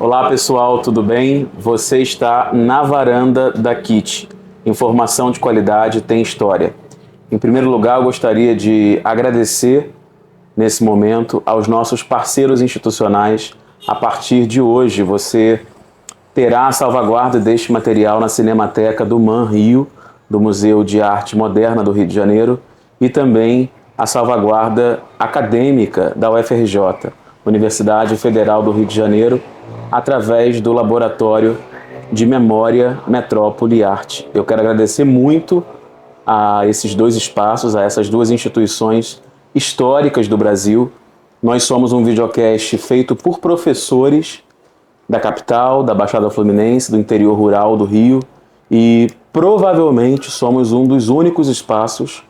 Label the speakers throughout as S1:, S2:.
S1: Olá pessoal, tudo bem? Você está na varanda da KIT. Informação de qualidade tem história. Em primeiro lugar, eu gostaria de agradecer nesse momento aos nossos parceiros institucionais. A partir de hoje, você terá a salvaguarda deste material na Cinemateca do MAN Rio, do Museu de Arte Moderna do Rio de Janeiro, e também a salvaguarda acadêmica da UFRJ, Universidade Federal do Rio de Janeiro, através do Laboratório de Memória, Metrópole e Arte. Eu quero agradecer muito a esses dois espaços, a essas duas instituições históricas do Brasil. Nós somos um videocast feito por professores da capital, da Baixada Fluminense, do interior rural do Rio, e provavelmente somos um dos únicos espaços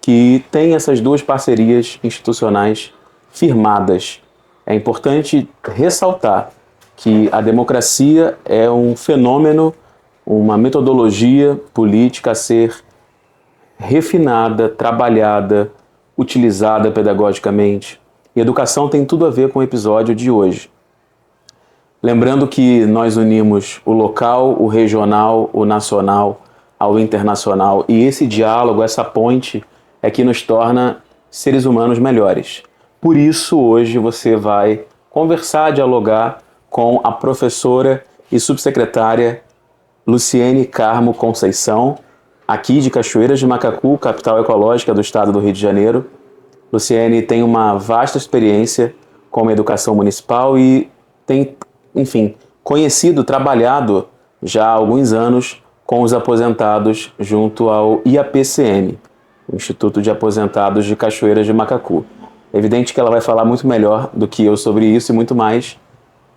S1: que tem essas duas parcerias institucionais firmadas. É importante ressaltar que a democracia é um fenômeno, uma metodologia política a ser refinada, trabalhada, utilizada pedagogicamente. E educação tem tudo a ver com o episódio de hoje. Lembrando que nós unimos o local, o regional, o nacional ao internacional, e esse diálogo, essa ponte, é que nos torna seres humanos melhores. Por isso, hoje você vai conversar, dialogar com a professora e subsecretária Luciene Carmo Conceição, aqui de Cachoeiras de Macacu, capital ecológica do estado do Rio de Janeiro. Luciene tem uma vasta experiência com a educação municipal e tem, enfim, conhecido, trabalhado já há alguns anos com os aposentados junto ao IAPCM, o Instituto de Aposentados de Cachoeiras de Macacu. É evidente que ela vai falar muito melhor do que eu sobre isso e muito mais,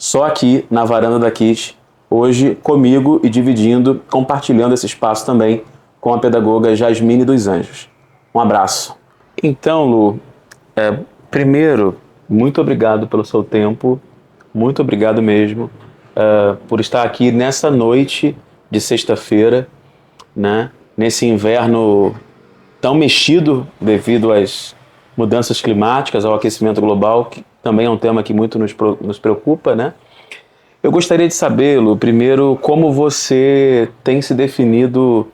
S1: só aqui na varanda da KIT, hoje comigo e dividindo, compartilhando esse espaço também com a pedagoga Jasmine dos Anjos. Um abraço. Então, Lu, primeiro, muito obrigado pelo seu tempo, muito obrigado mesmo por estar aqui nessa noite de sexta-feira, né? Nesse inverno tão mexido devido às mudanças climáticas, ao aquecimento global, que também é um tema que muito nos preocupa, né? Eu gostaria de saber, Lu, primeiro, como você tem se definido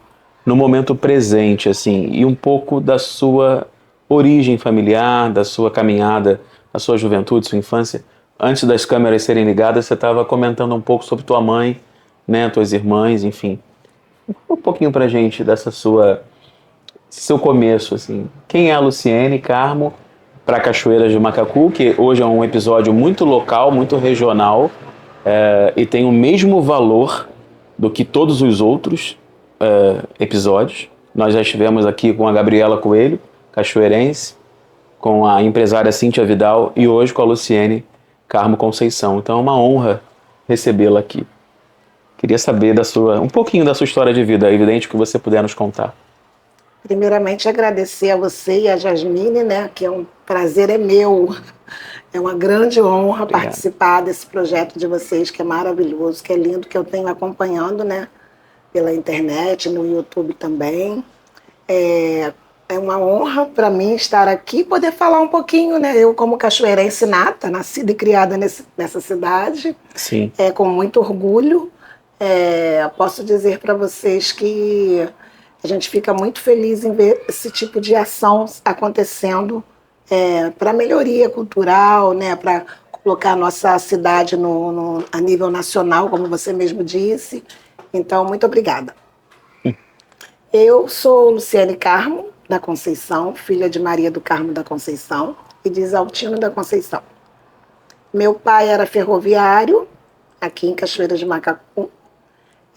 S1: no momento presente, assim, e um pouco da sua origem familiar, da sua caminhada, da sua juventude, sua infância. Antes das câmeras serem ligadas, você estava comentando um pouco sobre tua mãe, né, tuas irmãs, enfim. Um pouquinho pra gente dessa seu começo, assim. Quem é a Luciene Carmo para Cachoeiras de Macacu, que hoje é um episódio muito local, muito regional, e tem o mesmo valor do que todos os outros episódios. Nós já estivemos aqui com a Gabriela Coelho, cachoeirense, com a empresária Cíntia Vidal e hoje com a Luciene Carmo Conceição. Então é uma honra recebê-la aqui. Queria saber um pouquinho da sua história de vida, é evidente que você puder nos contar.
S2: Primeiramente, agradecer a você e a Jasmine, né, que é um prazer é meu. É uma grande honra participar desse projeto de vocês, que é maravilhoso, que é lindo, que eu tenho acompanhando, né, pela internet, no YouTube também. É uma honra para mim estar aqui e poder falar um pouquinho, né, eu como cachoeirense nata, nascida e criada nessa cidade.
S1: Sim.
S2: Com muito orgulho. Posso dizer para vocês que a gente fica muito feliz em ver esse tipo de ação acontecendo para melhoria cultural, né, para colocar a nossa cidade a nível nacional, como você mesmo disse. Então, muito obrigada. Eu sou Luciene Carmo da Conceição, filha de Maria do Carmo da Conceição e de Isaltino da Conceição. Meu pai era ferroviário, aqui em Cachoeiras de Macacu.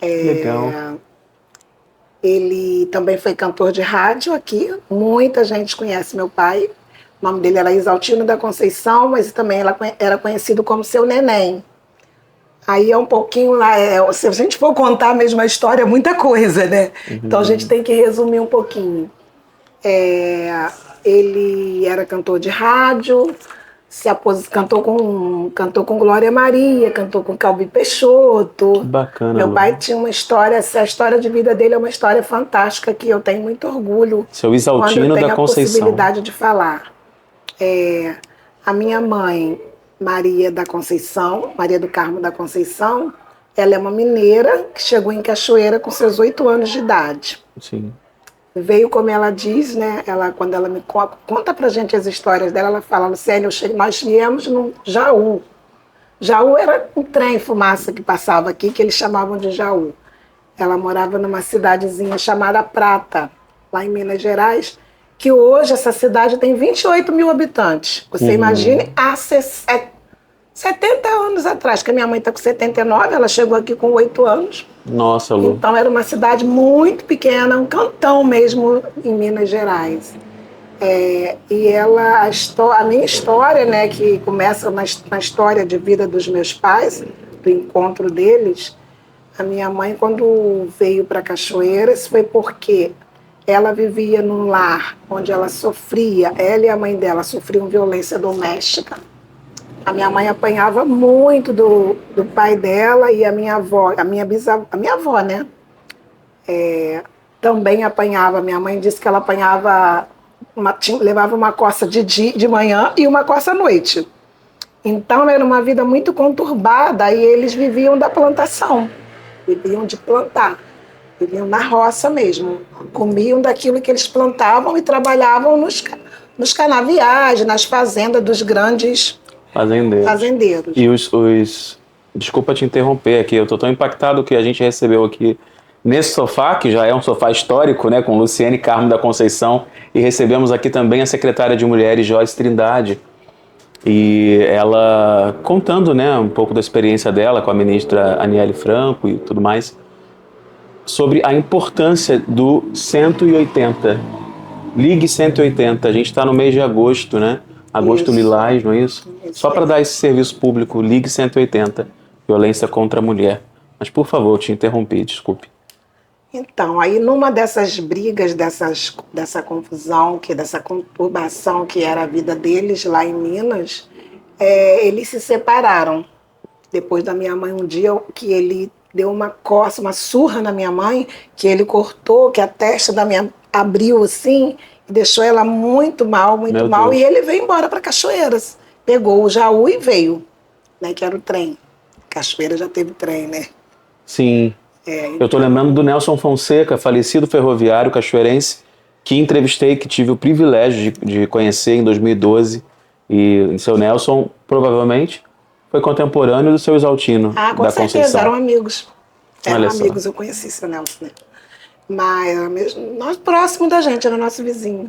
S1: Legal.
S2: Ele também foi cantor de rádio aqui. Muita gente conhece meu pai. O nome dele era Isaltino da Conceição, mas também era conhecido como Seu Neném. Aí é um pouquinho lá, se a gente for contar a mesma história, é muita coisa, né? Uhum. Então a gente tem que resumir um pouquinho. Ele era cantor de rádio, cantou com Glória Maria, cantou com Calbi Peixoto.
S1: Que bacana.
S2: Meu pai tinha uma história, a história de vida dele é uma história fantástica que eu tenho muito orgulho.
S1: Seu Isaltino da Conceição.
S2: A possibilidade de falar. A minha mãe Maria da Conceição, Maria do Carmo da Conceição. Ela é uma mineira que chegou em Cachoeira com seus 8 anos de idade.
S1: Sim.
S2: Veio, como ela diz, né? Quando ela me conta pra gente as histórias dela, ela fala, Lucélia, nós viemos no Jaú. Jaú era um trem fumaça que passava aqui, que eles chamavam de Jaú. Ela morava numa cidadezinha chamada Prata, lá em Minas Gerais, que hoje essa cidade tem 28 mil habitantes. Você imagine há 70 anos atrás, que a minha mãe está com 79, ela chegou aqui com 8 anos.
S1: Nossa, Lu.
S2: Então era uma cidade muito pequena, um cantão mesmo em Minas Gerais. E a minha história, né, que começa na história de vida dos meus pais, do encontro deles, a minha mãe, quando veio para Cachoeiras, foi porque ela vivia num lar onde ela e a mãe dela sofriam violência doméstica. A minha mãe apanhava muito do pai dela e a minha avó, a minha avó, né? Também apanhava. Minha mãe disse que ela apanhava, levava uma coça de manhã e uma coça à noite. Então era uma vida muito conturbada e eles viviam da plantação, viviam de plantar, viviam na roça mesmo, comiam daquilo que eles plantavam e trabalhavam nos canaviais, nas fazendas dos grandes fazendeiros.
S1: E desculpa te interromper aqui, eu estou tão impactado que a gente recebeu aqui nesse sofá, que já é um sofá histórico, né, com Luciene Carmo da Conceição, e recebemos aqui também a secretária de Mulheres, Joyce Trindade, e ela contando, né, um pouco da experiência dela com a ministra Aniele Franco e tudo mais, sobre a importância do 180. Ligue 180, a gente está no mês de agosto, né? Agosto Lilás, não é isso? Só para dar esse serviço público, Ligue 180, violência contra a mulher. Mas, por favor, eu te interrompi, desculpe.
S2: Então, aí numa dessas brigas, dessa confusão, dessa conturbação que era a vida deles lá em Minas, eles se separaram. Depois da minha mãe, um dia que ele deu uma coça, uma surra na minha mãe, que ele cortou, que a testa da minha abriu assim, e deixou ela muito mal, e ele veio embora para Cachoeiras. Pegou o Jaú e veio, né, que era o trem. Cachoeira já teve trem, né?
S1: Sim. Eu estou lembrando do Nelson Fonseca, falecido ferroviário cachoeirense, que entrevistei, que tive o privilégio de conhecer em 2012. E seu Nelson, provavelmente, foi contemporâneo do seu Exaltino da Conceição.
S2: Com certeza, eram amigos. Eu conheci seu Nelson, né? Mas nós próximo da gente, era nosso vizinho.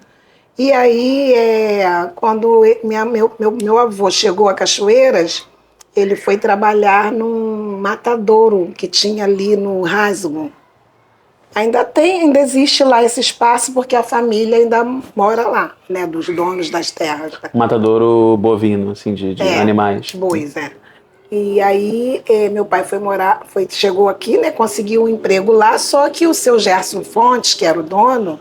S2: E aí, quando meu avô chegou a Cachoeiras, ele foi trabalhar num matadouro que tinha ali no Rasgo. Ainda existe lá esse espaço, porque a família ainda mora lá, né, dos donos das terras.
S1: Matadouro bovino, assim, de animais.
S2: Bois, E aí meu pai chegou aqui, né, conseguiu um emprego lá, só que o seu Gerson Fontes, que era o dono,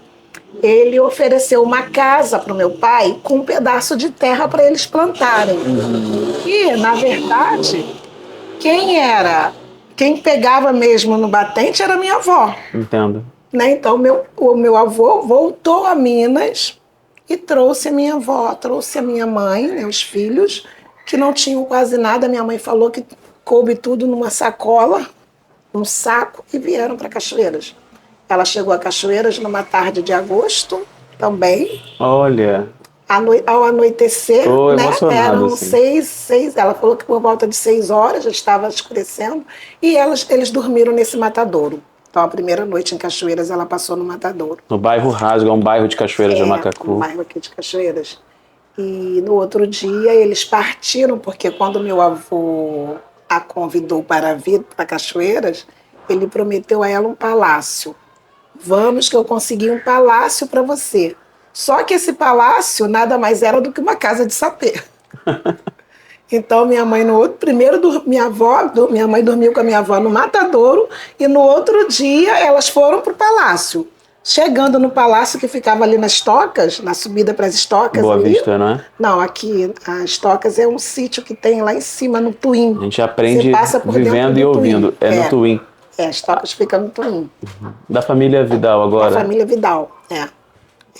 S2: ele ofereceu uma casa para o meu pai com um pedaço de terra para eles plantarem. E, na verdade, quem pegava mesmo no batente era minha avó.
S1: Entendo.
S2: Né? Então, o meu avô voltou a Minas e trouxe a minha avó, trouxe a minha mãe, né, os filhos, que não tinham quase nada. Minha mãe falou que coube tudo numa sacola, num saco, e vieram para Cachoeiras. Ela chegou a Cachoeiras numa tarde de agosto também.
S1: Olha.
S2: Ao anoitecer, né? Eram
S1: assim.
S2: 6, ela falou que por volta de 6 horas já estava escurecendo, e eles dormiram nesse matadouro. Então, a primeira noite em Cachoeiras, ela passou no matadouro.
S1: No bairro Rasgo, é um bairro de Cachoeiras de Macacu.
S2: Um bairro aqui de Cachoeiras. E no outro dia, eles partiram, porque quando meu avô a convidou para vir para Cachoeiras, ele prometeu a ela um palácio. Vamos que eu consegui um palácio para você. Só que esse palácio nada mais era do que uma casa de sapê. Então, minha mãe minha mãe dormiu com a minha avó no matadouro, e no outro dia elas foram para o palácio. Chegando no palácio, que ficava ali nas Tocas, na subida para as Tocas.
S1: Boa Vista, não é?
S2: Não, aqui, as Tocas é um sítio que tem lá em cima, no Tuim.
S1: A gente aprende vivendo e ouvindo. No Tuim.
S2: As Tocas ficam no Tuim.
S1: Da família Vidal agora.
S2: Da família Vidal,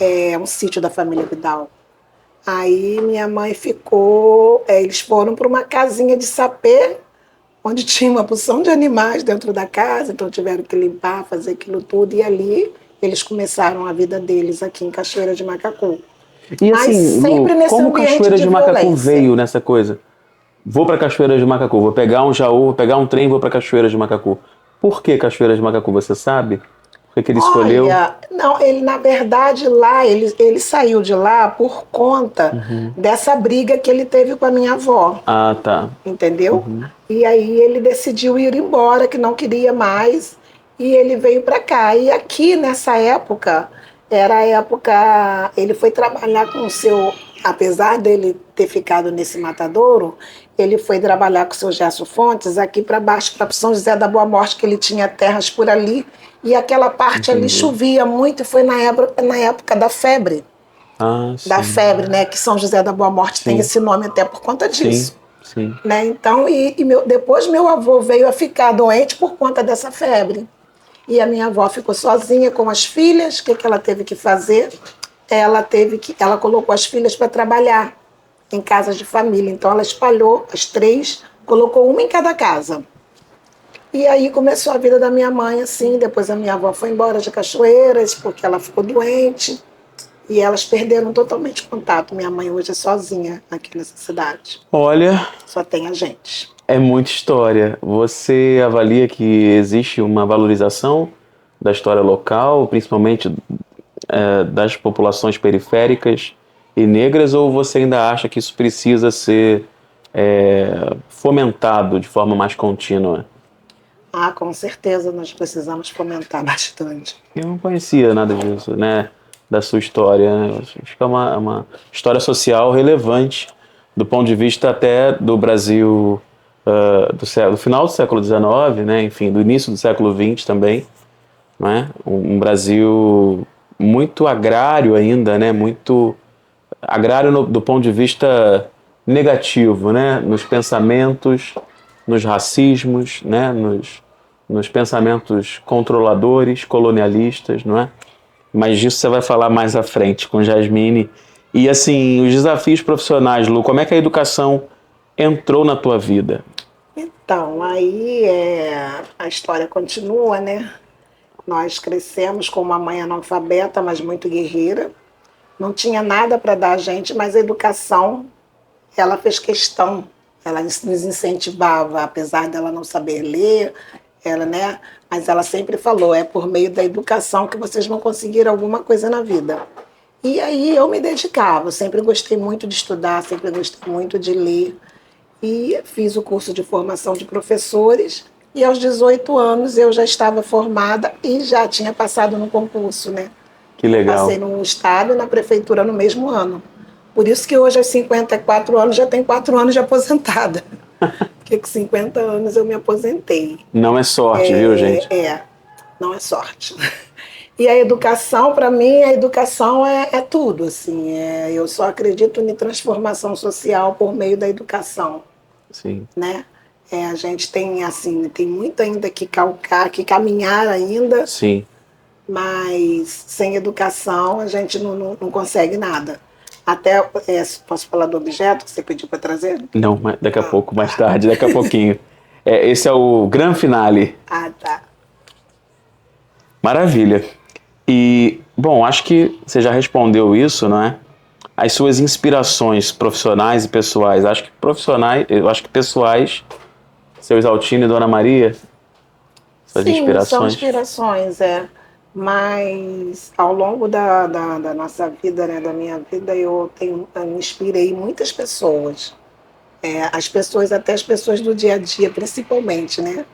S2: É um sítio da família Vidal. Aí minha mãe ficou, eles foram para uma casinha de sapê, onde tinha uma porção de animais dentro da casa, então tiveram que limpar, fazer aquilo tudo, e ali eles começaram a vida deles aqui em Cachoeira de Macacu.
S1: E
S2: Mas
S1: assim,
S2: sempre
S1: Lu,
S2: nesse
S1: como
S2: ambiente
S1: Cachoeira
S2: de
S1: de Macacu
S2: violência.
S1: veio nessa coisa? Vou para Cachoeira de Macacu, vou pegar um Jaú, vou pegar um trem e vou para Cachoeira de Macacu. Por que Cachoeira de Macacu, você sabe? Por que que ele escolheu?
S2: Olha, não, ele na verdade lá, ele saiu de lá por conta dessa briga que ele teve com a minha avó,
S1: Ah, tá.
S2: entendeu? E aí ele decidiu ir embora, que não queria mais, e ele veio para cá. E aqui nessa época, era a época, ele foi trabalhar com o seu, apesar dele ter ficado nesse matadouro, ele foi trabalhar com o seu Gerson Fontes aqui para baixo, para São José da Boa Morte, que ele tinha terras por ali, e aquela parte ali
S1: Entendi.
S2: chovia muito, e foi na época
S1: Ah,
S2: da
S1: sim.
S2: febre, né? Que São José da Boa Morte tem
S1: Sim.
S2: esse nome até por conta
S1: Sim,
S2: disso.
S1: sim.
S2: Né? Então, depois meu avô veio a ficar doente por conta dessa febre. E a minha avó ficou sozinha com as filhas. O que ela teve que fazer? Ela colocou as filhas para trabalhar em casas de família. Então ela espalhou as três, colocou uma em cada casa. E aí começou a vida da minha mãe assim. Depois a minha avó foi embora de Cachoeiras porque ela ficou doente. E elas perderam totalmente o contato. Minha mãe hoje é sozinha aqui nessa cidade.
S1: Olha,
S2: Só tem a gente.
S1: é muita história. Você avalia que existe uma valorização da história local, principalmente das populações periféricas e negras, ou você ainda acha que isso precisa ser fomentado de forma mais contínua?
S2: Ah, com certeza nós precisamos fomentar bastante.
S1: Eu não conhecia nada disso, né? Da sua história, né? Acho que é uma história social relevante do ponto de vista até do Brasil do final do século XIX, né? Enfim, do início do século XX também, né? Um Brasil muito agrário ainda, né? Muito agrário do ponto de vista negativo, né? Nos pensamentos, nos racismos, né? Nos pensamentos controladores, colonialistas, não é? Mas disso você vai falar mais à frente com Jasmine. E assim, os desafios profissionais, Lu, como é que a educação entrou na tua vida?
S2: Então, aí a história continua, né? Nós crescemos com uma mãe analfabeta, mas muito guerreira. Não tinha nada para dar a gente, mas a educação, ela fez questão. Ela nos incentivava, apesar dela não saber ler, ela, né? Mas ela sempre falou, é por meio da educação que vocês vão conseguir alguma coisa na vida. E aí eu me dedicava, sempre gostei muito de estudar, sempre gostei muito de ler. E fiz o curso de formação de professores. E aos 18 anos eu já estava formada e já tinha passado no concurso, né?
S1: Que legal.
S2: Passei no estado e na prefeitura no mesmo ano. Por isso que hoje, aos 54 anos, já tenho 4 anos de aposentada. Porque com 50 anos eu me aposentei.
S1: Não é sorte, viu, gente?
S2: Não é sorte. E a educação, para mim, a educação é tudo. Assim, eu só acredito em transformação social por meio da educação.
S1: Sim.
S2: Né? A gente tem, assim, tem muito ainda que calcar, que caminhar ainda.
S1: Sim.
S2: Mas sem educação a gente não consegue nada. Até, posso falar do objeto que você pediu para trazer?
S1: Não, mas daqui a pouco, mais tarde, daqui a pouquinho. Esse é o grande finale.
S2: Ah, tá.
S1: Maravilha. E, bom, acho que você já respondeu isso, não é? As suas inspirações profissionais e pessoais. Eu acho que pessoais, seu Exaltino e Dona Maria, suas
S2: Sim,
S1: inspirações.
S2: são inspirações, Mas ao longo da nossa vida, né, da minha vida, eu me inspirei em muitas pessoas. Até as pessoas do dia a dia, principalmente, né?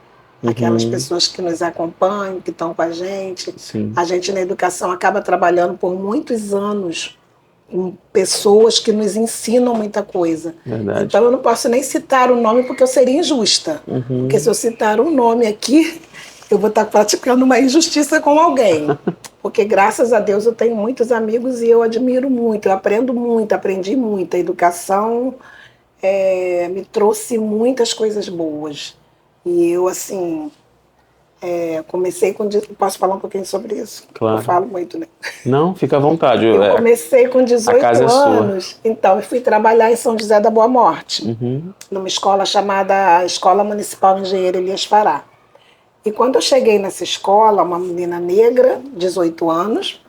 S2: Aquelas pessoas que nos acompanham, que estão com a gente.
S1: Sim.
S2: A gente na educação acaba trabalhando por muitos anos com pessoas que nos ensinam muita coisa.
S1: Verdade.
S2: Então eu não posso nem citar o nome porque eu seria injusta. Porque se eu citar um nome aqui, eu vou estar praticando uma injustiça com alguém. Porque graças a Deus eu tenho muitos amigos e eu admiro muito, eu aprendo muito, aprendi muito. A educação me trouxe muitas coisas boas. E eu, assim, Comecei com... Posso falar um pouquinho sobre isso?
S1: Claro.
S2: Eu falo muito, né?
S1: Não, fica à vontade.
S2: Eu comecei com 18
S1: casa é sua.
S2: anos, então eu fui trabalhar em São José da Boa Morte, numa escola chamada Escola Municipal Engenheiro Elias Fará. E quando eu cheguei nessa escola, uma menina negra, 18 anos,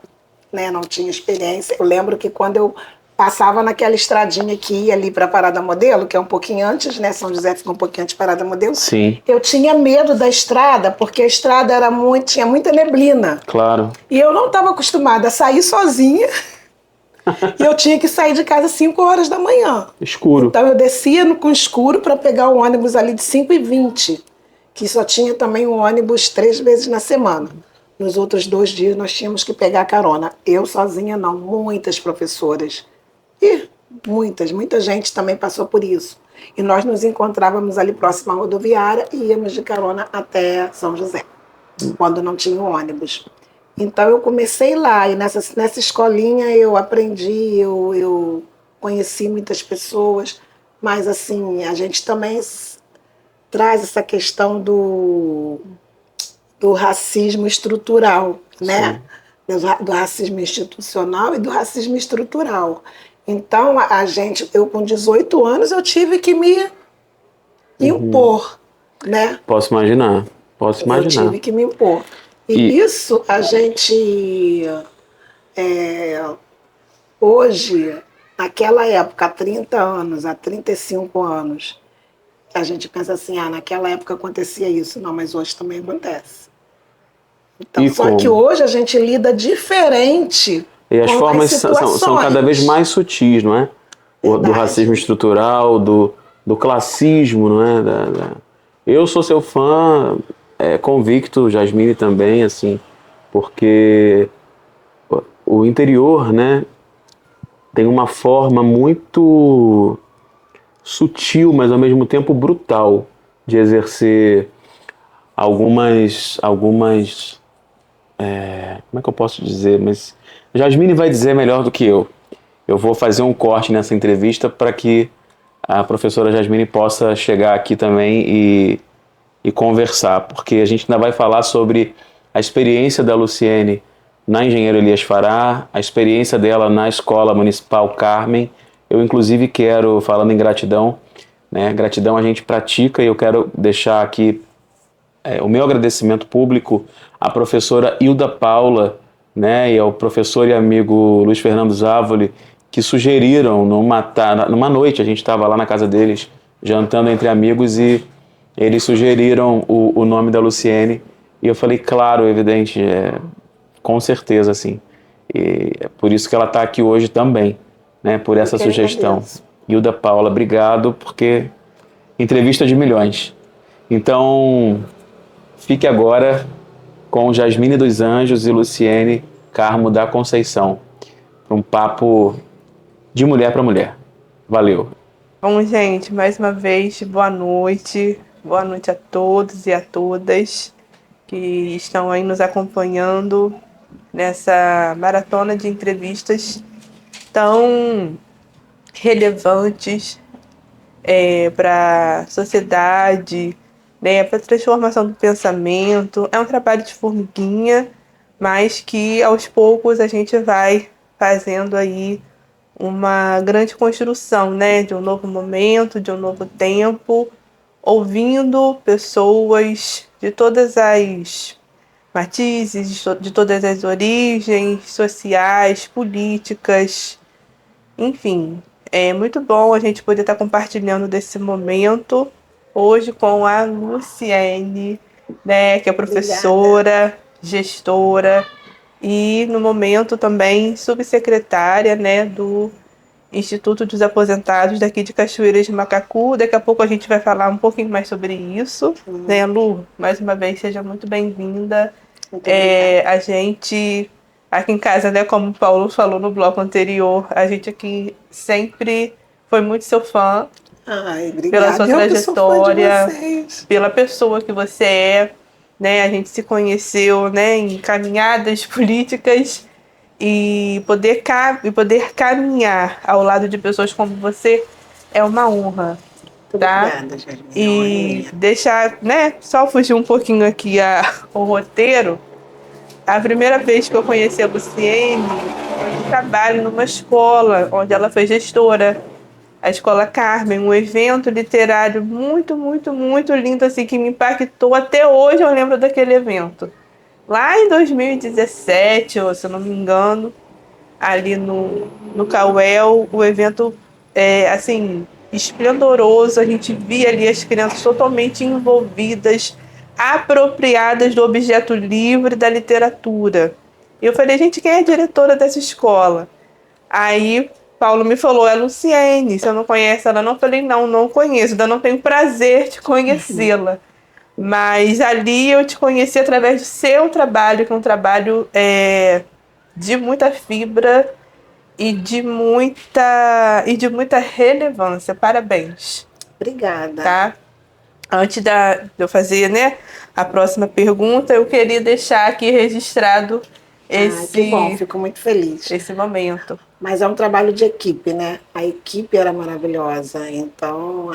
S2: né, não tinha experiência. Eu lembro que quando eu passava naquela estradinha que ia ali para a Parada Modelo, que é um pouquinho antes, né? São José fica um pouquinho antes da Parada Modelo.
S1: Sim.
S2: Eu tinha medo da estrada, porque a estrada tinha muita neblina.
S1: Claro.
S2: E eu não estava acostumada a sair sozinha. E eu tinha que sair de casa às 5 horas da manhã.
S1: Escuro.
S2: Então eu descia com escuro para pegar o ônibus ali de 5h20, que só tinha também um ônibus 3 vezes na semana. Nos outros 2 dias nós tínhamos que pegar carona. Eu sozinha não, muitas professoras. E muita gente também passou por isso. E nós nos encontrávamos ali próximo à rodoviária e íamos de carona até São José, quando não tinha o ônibus. Então eu comecei lá, e nessa escolinha eu aprendi, eu conheci muitas pessoas, mas assim, a gente também traz essa questão do racismo estrutural, né? Do racismo institucional e do racismo estrutural. Então, eu com 18 anos, eu tive que me impor, né?
S1: Posso imaginar.
S2: Eu tive que me impor. E isso a gente, hoje, naquela época, há 30 anos, há 35 anos, a gente pensa assim, naquela época acontecia isso. Não, mas hoje também acontece. Então, só que hoje a gente lida diferente.
S1: E as formas são cada vez mais sutis, não é? Do racismo estrutural, do classismo, não é? Eu sou seu fã, convicto, Jasmine também, assim, porque o interior, né, tem uma forma muito sutil, mas ao mesmo tempo brutal de exercer algumas como é que eu posso dizer? Mas Jasmine vai dizer melhor do que eu. Eu vou fazer um corte nessa entrevista para que a professora Jasmine possa chegar aqui também e conversar, porque a gente ainda vai falar sobre a experiência da Luciene na Engenheiro Elias Fará, a experiência dela na Escola Municipal Carmen. Eu, inclusive, quero, falando em gratidão, né? Gratidão a gente pratica, e eu quero deixar aqui o meu agradecimento público à professora Hilda Paula, né, e ao professor e amigo Luiz Fernando Závoli, que sugeriram numa noite, a gente estava lá na casa deles, jantando entre amigos, e eles sugeriram o nome da Luciene, e eu falei, claro, evidente, com certeza, assim. E é por isso que ela está aqui hoje também, né, por essa sugestão. Hilda Paula, obrigado, porque entrevista de milhões. Então, fique agora com Jasmine dos Anjos e Luciene Carmo da Conceição, para um papo de mulher para mulher. Valeu.
S3: Bom, gente, mais uma vez, boa noite. Boa noite a todos e a todas que estão aí nos acompanhando nessa maratona de entrevistas tão relevantes para a sociedade, né, para a transformação do pensamento. É um trabalho de formiguinha, mas que aos poucos a gente vai fazendo aí uma grande construção, né, de um novo momento, de um novo tempo, ouvindo pessoas de todas as matizes, de todas as origens sociais, políticas, enfim. É muito bom a gente poder estar compartilhando desse momento hoje com a Luciene, né, que é professora, gestora e, no momento, também subsecretária, né, do Instituto dos Aposentados daqui de Cachoeiras de Macacu. Daqui a pouco a gente vai falar um pouquinho mais sobre isso. Né, Lu? Mais uma vez, seja muito bem-vinda. A gente, aqui em casa, né, como o Paulo falou no bloco anterior, a gente aqui sempre foi muito seu fã.
S2: Ai,
S3: pela sua trajetória, pela pessoa que você é, né? A gente se conheceu, né, em caminhadas políticas, e poder caminhar ao lado de pessoas como você é uma honra.
S2: Muito
S3: tá?
S2: obrigada, Jasmine.
S3: E deixar, né, só fugir um pouquinho aqui o roteiro. A primeira vez que eu conheci a Luciene, eu trabalho numa escola onde ela foi gestora, a Escola Carmen, um evento literário muito, muito, muito lindo, assim, que me impactou. Até hoje eu lembro daquele evento. Lá em 2017, ou se eu não me engano, ali no Cauel, o evento assim, esplendoroso. A gente via ali as crianças totalmente envolvidas, apropriadas do objeto livre da literatura. E eu falei, gente, quem é a diretora dessa escola? Aí Paulo me falou, é a Luciene, você não conhece ela? Não, eu falei, não, não conheço, ainda não tenho prazer de conhecê-la. Mas ali eu te conheci através do seu trabalho, que é um trabalho de muita fibra e de muita relevância. Parabéns,
S2: Obrigada.
S3: tá? Antes de eu fazer, né, a próxima pergunta, eu queria deixar aqui registrado
S2: Que bom, fico muito feliz.
S3: esse momento.
S2: Mas é um trabalho de equipe, né? A equipe era maravilhosa. Então,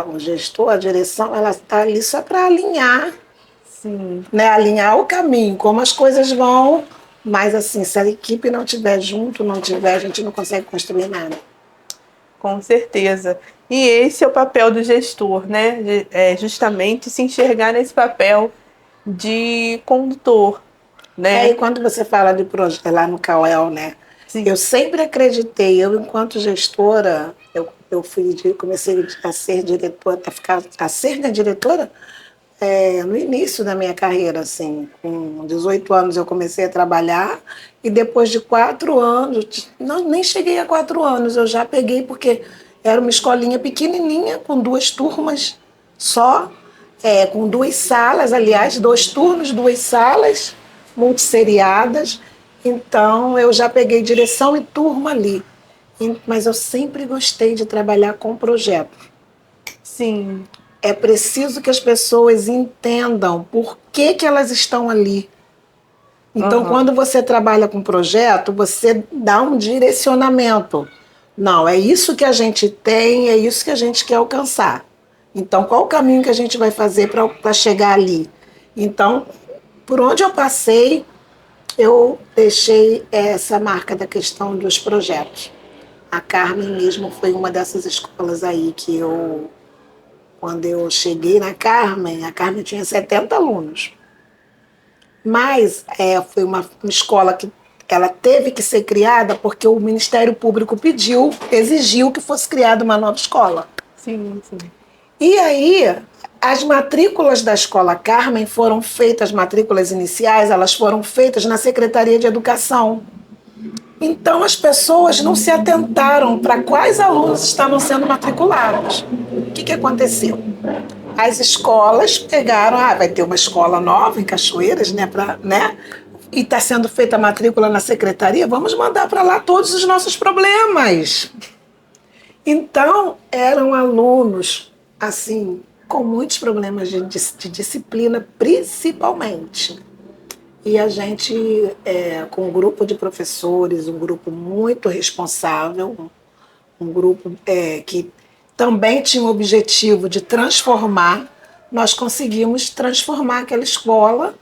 S2: o gestor, a direção, ela está ali só para alinhar,
S3: Sim,
S2: né? Alinhar o caminho, como as coisas vão. Mas, assim, se a equipe não estiver junto, não tiver, a gente não consegue construir nada.
S3: com certeza. E esse é o papel do gestor, né? Justamente se enxergar nesse papel de condutor, né?
S2: E quando você fala de projeto lá no Cauel, né?
S3: Sim.
S2: Eu sempre acreditei, eu enquanto gestora, comecei a ser diretora, a ser né, diretora no início da minha carreira, assim, com 18 anos eu comecei a trabalhar e depois de 4 anos, não, nem cheguei a 4 anos, eu já peguei porque era uma escolinha pequenininha com 2 turmas só, com 2 salas, aliás, 2 turnos, 2 salas multisseriadas. Então, eu já peguei direção e turma ali. Mas eu sempre gostei de trabalhar com projeto.
S3: Sim.
S2: É preciso que as pessoas entendam por que elas estão ali. Então, quando você trabalha com projeto, você dá um direcionamento. Não, é isso que a gente tem, é isso que a gente quer alcançar. Então, qual o caminho que a gente vai fazer para chegar ali? Então, por onde eu passei, eu deixei essa marca da questão dos projetos. A Carmen mesmo foi uma dessas escolas aí que quando eu cheguei na Carmen, a Carmen tinha 70 alunos. Mas foi uma escola que ela teve que ser criada porque o Ministério Público exigiu que fosse criada uma nova escola.
S3: Sim, sim.
S2: E aí, as matrículas da Escola Carmen foram feitas, as matrículas iniciais, elas foram feitas na Secretaria de Educação. Então, as pessoas não se atentaram para quais alunos estavam sendo matriculados. O que aconteceu? As escolas pegaram, vai ter uma escola nova em Cachoeiras, né? E está sendo feita a matrícula na secretaria, vamos mandar para lá todos os nossos problemas. Então, eram alunos, assim, com muitos problemas de disciplina, principalmente. E a gente, com um grupo de professores, um grupo muito responsável, um grupo que também tinha o objetivo de transformar, nós conseguimos transformar aquela escola.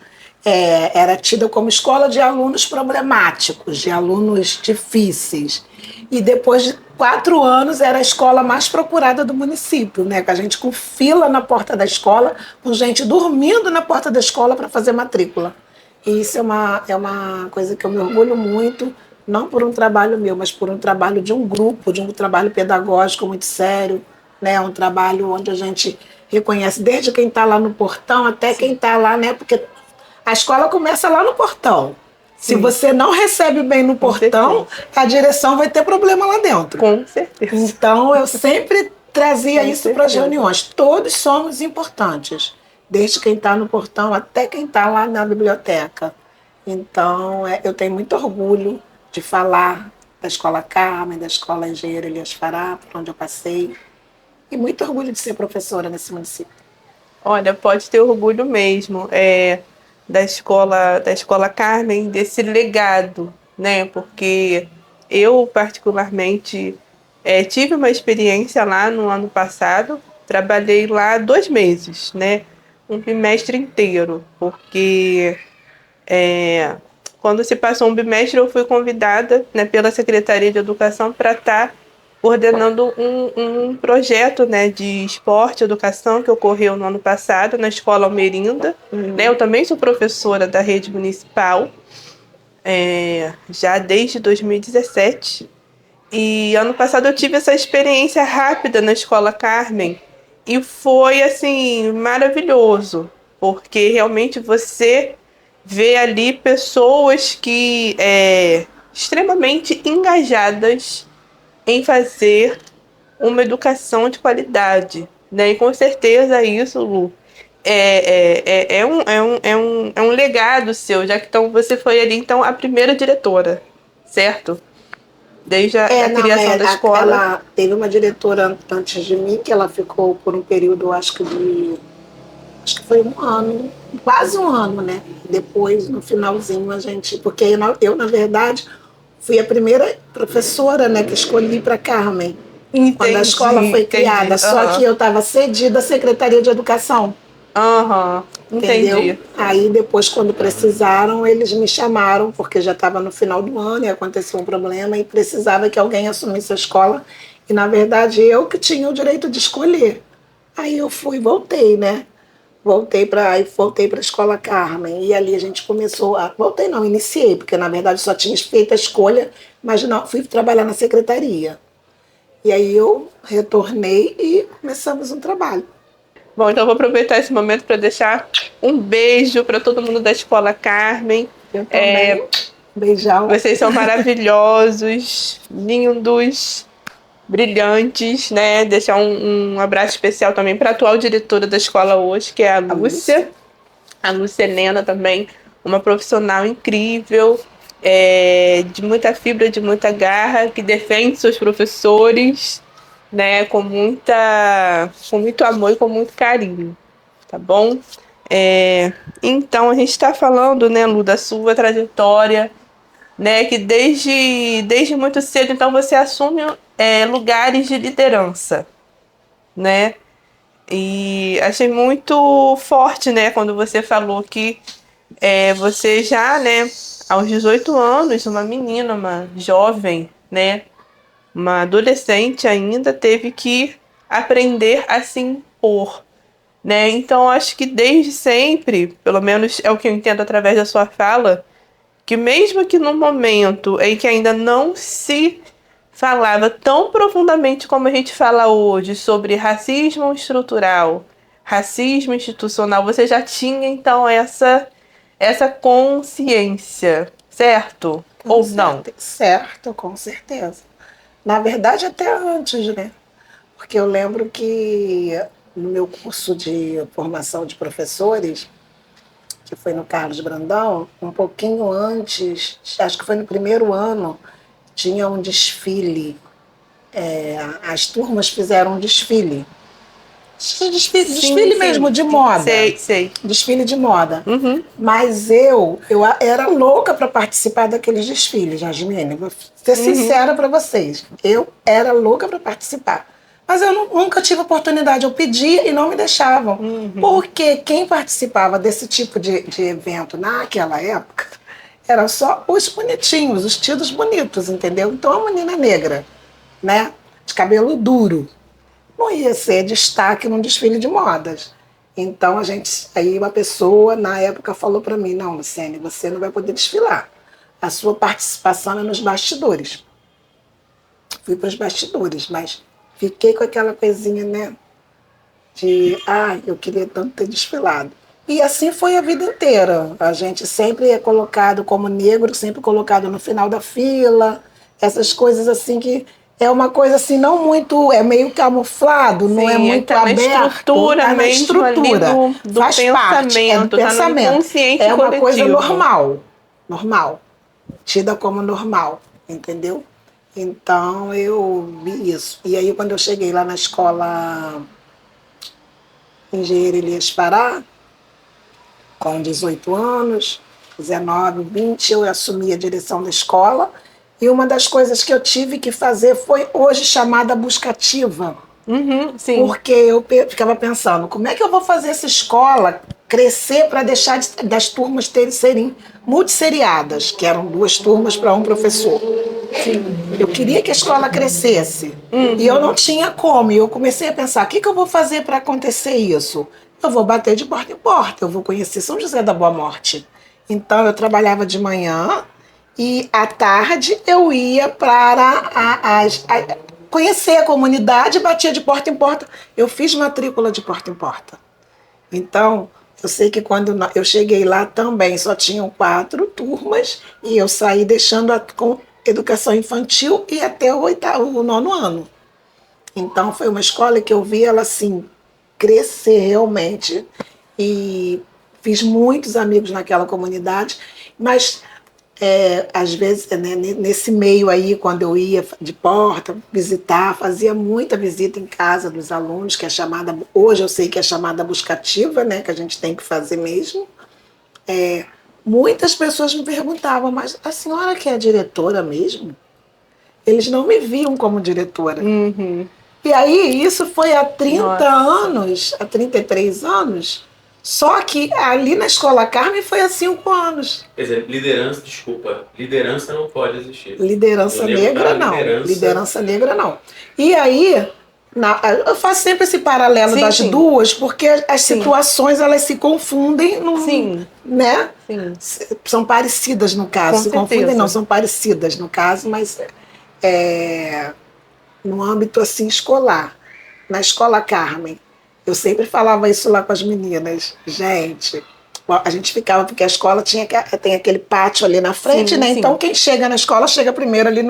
S2: Era tida como escola de alunos problemáticos, de alunos difíceis. E depois de 4 anos era a escola mais procurada do município, né? Com a gente com fila na porta da escola, com gente dormindo na porta da escola para fazer matrícula. E isso é uma coisa que eu me orgulho muito, não por um trabalho meu, mas por um trabalho de um grupo, de um trabalho pedagógico muito sério, né? Um trabalho onde a gente reconhece desde quem está lá no portão até quem está lá, né? Porque a escola começa lá no portão. Sim. Se você não recebe bem no portão, a direção vai ter problema lá dentro.
S3: Com certeza.
S2: Então, eu sempre trazia isso para as reuniões. Todos somos importantes, desde quem está no portão até quem está lá na biblioteca. Então, eu tenho muito orgulho de falar da Escola Carmen, da Escola Engenheiro Elias Fará, por onde eu passei. E muito orgulho de ser professora nesse município.
S3: Olha, pode ter orgulho mesmo. Da escola Carmen, desse legado, né? Porque eu, particularmente, Tive uma experiência lá no ano passado, trabalhei lá 2 meses, né? Um bimestre inteiro, porque quando se passou um bimestre eu fui convidada, né, pela Secretaria de Educação para estar coordenando um projeto, né, de esporte e educação que ocorreu no ano passado na Escola Almerinda. Né? Eu também sou professora da rede municipal, já desde 2017. E ano passado eu tive essa experiência rápida na Escola Carmen e foi assim maravilhoso, porque realmente você vê ali pessoas que extremamente engajadas em fazer uma educação de qualidade, né? E com certeza isso, Lu, é um legado seu, já que então, você foi ali então a primeira diretora, certo? Desde a
S2: Não,
S3: criação da escola.
S2: ela teve uma diretora antes de mim, que ela ficou por um período, acho que foi um ano, quase um ano, né? Depois, no finalzinho, a gente... Porque eu, na verdade, fui a primeira professora, né, que escolhi para Carmen.
S3: Entendi,
S2: quando a escola foi criada. Só que eu estava cedida à Secretaria de Educação. Entendeu?
S3: Entendi.
S2: Aí depois, quando precisaram, eles me chamaram, porque já estava no final do ano e aconteceu um problema e precisava que alguém assumisse a escola. E, na verdade, eu que tinha o direito de escolher. Aí eu voltei, né? Voltei para a Escola Carmen. E ali a gente começou a... Voltei não, iniciei, porque, na verdade, só tinha feito a escolha, mas não, fui trabalhar na secretaria. E aí eu retornei e começamos um trabalho.
S3: Bom, então eu vou aproveitar esse momento para deixar um beijo para todo mundo da Escola Carmen.
S2: Eu também. Beijão.
S3: Vocês são maravilhosos, lindos, brilhantes, né? Deixar um abraço especial também para a atual diretora da escola hoje, que é a Lúcia. A Lúcia Helena também, uma profissional incrível, de muita fibra, de muita garra, que defende seus professores, né, com muito amor e com muito carinho, tá bom? Então, a gente está falando, né, Lu, da sua trajetória, né, que desde muito cedo, então, você assume lugares de liderança, né? E achei muito forte, né, quando você falou que você já, né, aos 18 anos, uma menina, uma jovem, né, uma adolescente ainda, teve que aprender a se impor, né? Então, acho que desde sempre, pelo menos é o que eu entendo através da sua fala, que mesmo que num momento em que ainda não se falava tão profundamente como a gente fala hoje sobre racismo estrutural, racismo institucional, você já tinha então essa consciência, certo? Ou não?
S2: Certo, com certeza. Na verdade, até antes, né? Porque eu lembro que no meu curso de formação de professores, que foi no Carlos Brandão, um pouquinho antes, acho que foi no primeiro ano, tinha um desfile. As turmas fizeram um desfile. Desfile mesmo, de moda.
S3: Sei.
S2: Desfile de moda.
S3: Uhum.
S2: Mas eu era louca para participar daqueles desfiles, Jasmine. Vou ser sincera para vocês. Eu era louca para participar. Mas eu nunca tive oportunidade. Eu pedia e não me deixavam. Porque quem participava desse tipo de evento naquela época eram só os bonitinhos, os tidos bonitos, entendeu? Então a menina negra, né, de cabelo duro, não ia ser destaque num desfile de modas. Então aí uma pessoa na época falou para mim: não, Luciene, você não vai poder desfilar. A sua participação é nos bastidores. Fui para os bastidores, mas fiquei com aquela coisinha, né, de eu queria tanto ter desfilado. E assim foi a vida inteira. A gente sempre é colocado como negro, sempre colocado no final da fila, essas coisas assim que é uma coisa assim, não muito, é meio camuflado, não é muito aberto.
S3: Estrutura mesmo, estrutura
S2: ali do
S3: faz
S2: pensamento,
S3: parte, do pensamento.
S2: Tá no
S3: inconsciente
S2: é uma
S3: coletivo.
S2: coisa normal, tida como normal, entendeu? Então eu vi isso. E aí quando eu cheguei lá na escola Engenheiro Elias Pará, com 18 anos, 19, 20, eu assumi a direção da escola E uma das coisas que eu tive que fazer foi hoje chamada buscativa.
S3: Sim.
S2: Porque eu ficava pensando, como é que eu vou fazer essa escola crescer para deixar das turmas serem multisseriadas, que eram 2 turmas para um professor. Eu queria que a escola crescesse. E eu não tinha como. E eu comecei a pensar, o que eu vou fazer para acontecer isso? Eu vou bater de porta em porta, eu vou conhecer São José da Boa Morte. Então eu trabalhava de manhã e à tarde eu ia para conhecer a comunidade, batia de porta em porta. Eu fiz matrícula de porta em porta. Então, eu sei que quando eu cheguei lá também só tinham 4 turmas e eu saí deixando com educação infantil e até o 9º ano. Então, foi uma escola que eu vi ela assim crescer realmente e fiz muitos amigos naquela comunidade, mas às vezes, né, nesse meio aí, quando eu ia de porta visitar, fazia muita visita em casa dos alunos, que é chamada, hoje eu sei que é chamada buscativa, né, que a gente tem que fazer mesmo. Muitas pessoas me perguntavam, mas a senhora que é diretora mesmo? Eles não me viam como diretora. E aí, isso foi há 30 anos, há 33 anos. Só que ali na Escola Carmen foi há 5 anos.
S1: Quer dizer, liderança não pode existir.
S2: Liderança negra, não. Liderança negra, não. E aí, eu faço sempre esse paralelo das duas, porque as situações elas se confundem, né? São parecidas no caso. Se confundem, não, são parecidas no caso, mas no âmbito assim escolar. Na Escola Carmen, eu sempre falava isso lá com as meninas. Gente, a gente ficava, porque a escola tem aquele pátio ali na frente, né? Então quem chega na escola chega primeiro ali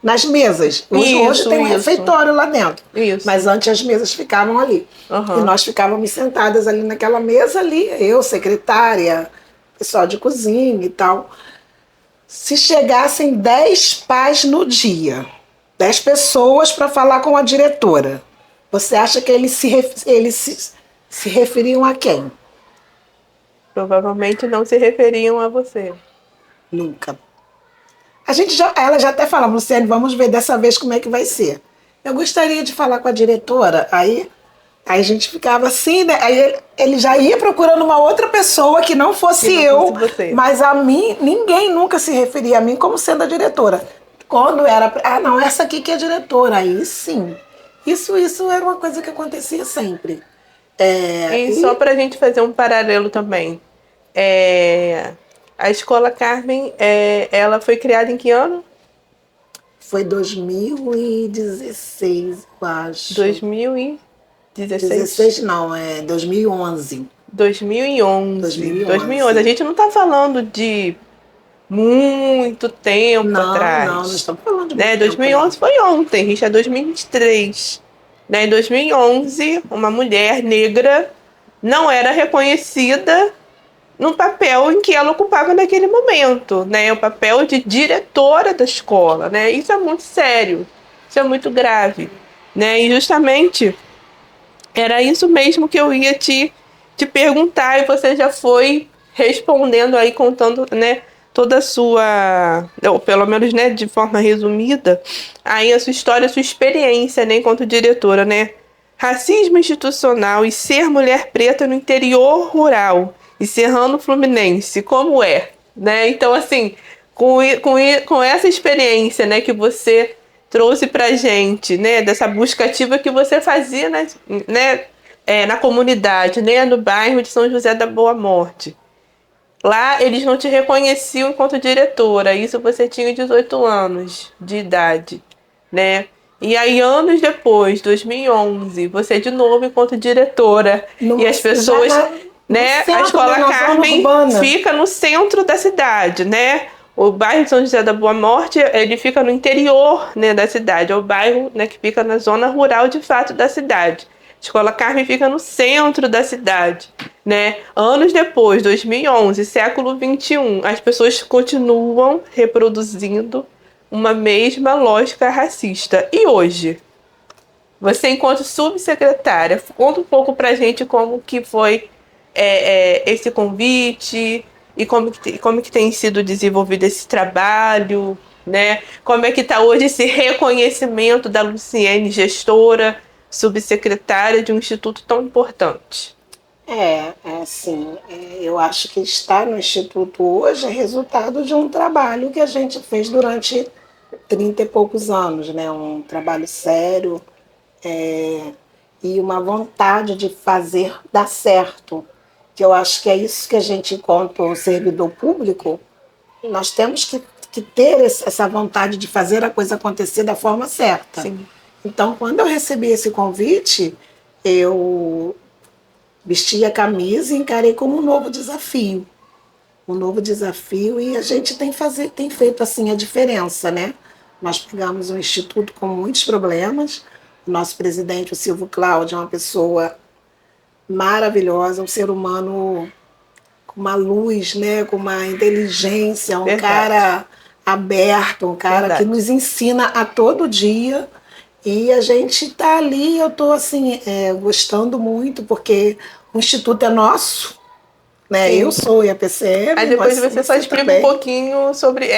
S2: nas mesas. Hoje tem um refeitório lá dentro. Mas antes as mesas ficavam ali. E nós ficávamos sentadas ali naquela mesa ali, eu, secretária, pessoal de cozinha e tal. Se chegassem 10 pais no dia, 10 pessoas para falar com a diretora, você acha que eles se referiam a quem?
S3: Provavelmente não se referiam a você.
S2: Nunca. Ela já até falava, Luciane, vamos ver dessa vez como é que vai ser. Eu gostaria de falar com a diretora. Aí a gente ficava assim, né? Aí ele já ia procurando uma outra pessoa que não fosse eu. Mas a mim, ninguém nunca se referia a mim como sendo a diretora. Quando era, não, essa aqui que é a diretora. Aí sim. Isso era uma coisa que acontecia sempre.
S3: Só para a gente fazer um paralelo também. A Escola Carmen, ela foi criada em que ano?
S2: Foi 2016, eu acho.
S3: 2016?
S2: 16 não, 2011.
S3: 2011. A gente não está falando de muito tempo atrás.
S2: Não estamos falando de muito
S3: tempo. 2011 foi ontem, a gente é 2023. Em 2011, uma mulher negra não era reconhecida no papel em que ela ocupava naquele momento, né? O papel de diretora da escola, né? Isso é muito sério, isso é muito grave, né? E justamente era isso mesmo que eu ia te perguntar, e você já foi respondendo aí, contando, né, toda a sua, ou pelo menos, né, de forma resumida, aí a sua história, a sua experiência, né, enquanto diretora, né? Racismo institucional e ser mulher preta no interior rural e Serrano Fluminense, como é? Né? Então, assim, com essa experiência, né, que você trouxe pra gente, né, dessa busca ativa que você fazia, né, na comunidade, né, no bairro de São José da Boa Morte. Lá eles não te reconheciam enquanto diretora, isso você tinha 18 anos de idade, né? E aí, anos depois, 2011, você de novo enquanto diretora. E as pessoas, né? A Escola Carmen fica no centro da cidade, né? O bairro de São José da Boa Morte, ele fica no interior, né, da cidade. É o bairro, né, que fica na zona rural, de fato, da cidade. A Escola Carmen fica no centro da cidade, né? Anos depois, 2011, século XXI, as pessoas continuam reproduzindo uma mesma lógica racista. E hoje, você enquanto subsecretária, conta um pouco pra gente como que foi esse convite e como que tem sido desenvolvido esse trabalho, né? Como é que está hoje esse reconhecimento da Luciene, gestora, subsecretária de um instituto tão importante?
S2: Assim, eu acho que estar no Instituto hoje é resultado de um trabalho que a gente fez durante 30 e poucos anos, né? Um trabalho sério, e uma vontade de fazer dar certo. Que eu acho que é isso que a gente, enquanto servidor público, nós temos que ter essa vontade de fazer a coisa acontecer da forma certa.
S3: Sim.
S2: Então, quando eu recebi esse convite, eu vesti a camisa e encarei como um novo desafio. Um novo desafio, e a gente tem feito assim a diferença, né? Nós pegamos um instituto com muitos problemas. O nosso presidente, o Silvio Cláudio, é uma pessoa maravilhosa, um ser humano com uma luz, né? Com uma inteligência, um
S3: Verdade.
S2: cara aberto, um cara
S3: Verdade.
S2: que nos ensina a todo dia. E a gente está ali, eu estou assim, gostando muito, porque o Instituto é nosso, né?
S3: Sim.
S2: Eu sou IAPCM.
S3: Aí depois você só explica
S2: também.
S3: um pouquinho sobre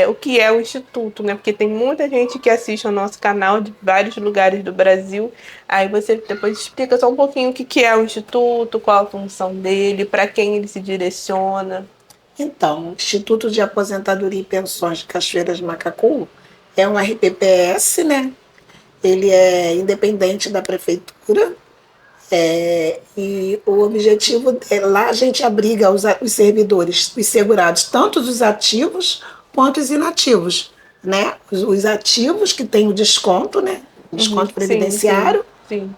S3: o que é o Instituto, né? Porque tem muita gente que assiste ao nosso canal de vários lugares do Brasil. Aí você depois explica só um pouquinho o que é o Instituto, qual a função dele, para quem ele se direciona.
S2: Então, o Instituto de Aposentadoria e Pensões de Cachoeiras de Macacu é um RPPS, né? Ele é independente da prefeitura, e o objetivo é lá a gente abriga os servidores, os segurados, tanto os ativos quanto os inativos, né? Os ativos que têm o desconto, né? Desconto previdenciário,
S3: Sim.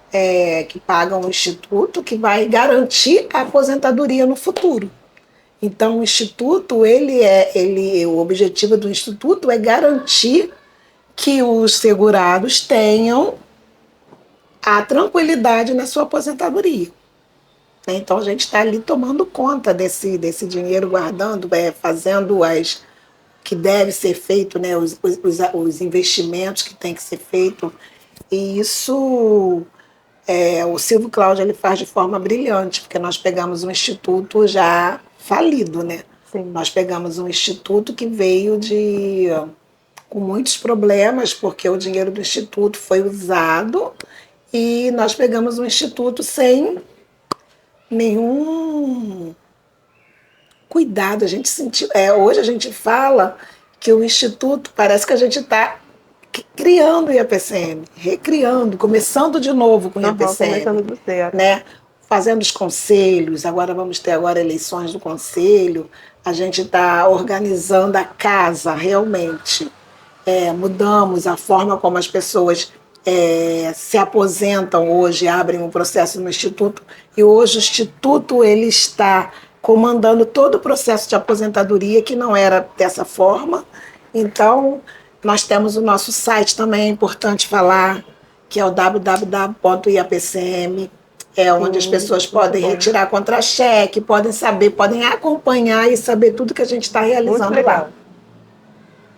S2: Que pagam o instituto, que vai garantir a aposentadoria no futuro. Então, o instituto, o objetivo do instituto é garantir que os segurados tenham a tranquilidade na sua aposentadoria. Então, a gente está ali tomando conta desse dinheiro, guardando, fazendo as que deve ser feito, né, os investimentos que tem que ser feito. E isso, o Silvio Cláudio ele faz de forma brilhante, porque nós pegamos um instituto já falido, né?
S3: Sim.
S2: Nós pegamos um instituto que veio com muitos problemas, porque o dinheiro do instituto foi usado, e nós pegamos um instituto sem nenhum cuidado. A gente sentiu. Hoje a gente fala que o instituto parece que a gente está criando o IAPCM, recriando, começando de novo com o IAPCM.
S3: Começando do zero.
S2: Né? Fazendo os conselhos, agora vamos ter eleições do conselho, a gente está organizando a casa realmente. Mudamos a forma como as pessoas se aposentam hoje, abrem um processo no Instituto, e hoje o Instituto ele está comandando todo o processo de aposentadoria, que não era dessa forma. Então, nós temos o nosso site também, é importante falar, que é o www.iapcm, onde as pessoas podem retirar contra-cheque, podem saber, podem acompanhar e saber tudo que a gente está realizando lá.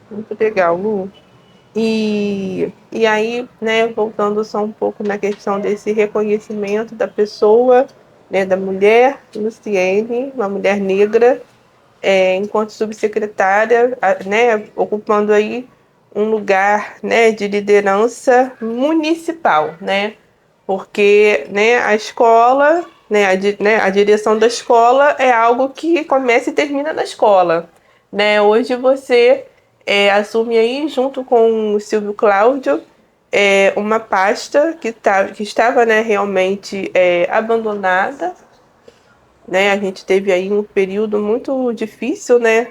S3: Muito legal, Lu. E aí, né, voltando só um pouco na questão desse reconhecimento da pessoa, né, da mulher Luciene, uma mulher negra, enquanto subsecretária, né, ocupando aí um lugar, né, de liderança municipal, né, porque, né, a escola, né, a direção da escola é algo que começa e termina na escola, né. Hoje você assume aí, junto com o Silvio Cláudio, uma pasta que estava, né, realmente abandonada, né. A gente teve aí um período muito difícil, né,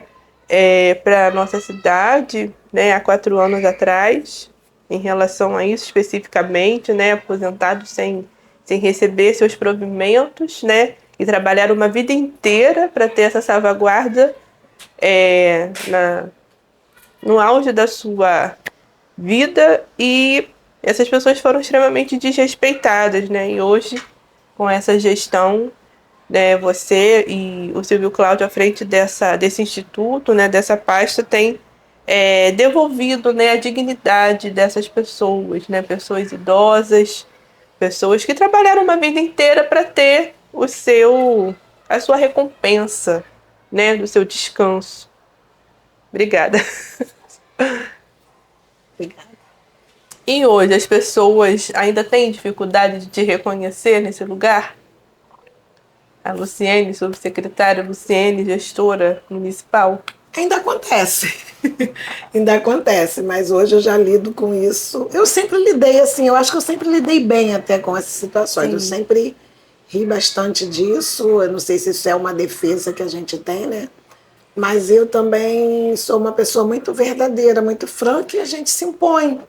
S3: para a nossa cidade, né, há 4 anos atrás, em relação a isso especificamente, né, aposentados sem receber seus provimentos, né, e trabalharam uma vida inteira para ter essa salvaguarda no auge da sua vida, e essas pessoas foram extremamente desrespeitadas, né? E hoje, com essa gestão, né, você e o Silvio Cláudio à frente desse instituto, né, dessa pasta, tem devolvido, né, a dignidade dessas pessoas, né? Pessoas idosas, pessoas que trabalharam uma vida inteira para ter a sua recompensa, né, do seu descanso. Obrigada.
S2: Obrigada.
S3: E hoje as pessoas ainda têm dificuldade de te reconhecer nesse lugar? A Luciene, subsecretária Luciene, gestora municipal?
S2: Ainda acontece, ainda acontece, mas hoje eu já lido com isso. Eu sempre lidei assim, eu acho que eu sempre lidei bem até com essas situações.
S3: Sim.
S2: Eu sempre ri bastante disso. Eu não sei se isso é uma defesa que a gente tem, né? Mas eu também sou uma pessoa muito verdadeira, muito franca e a gente se impõe,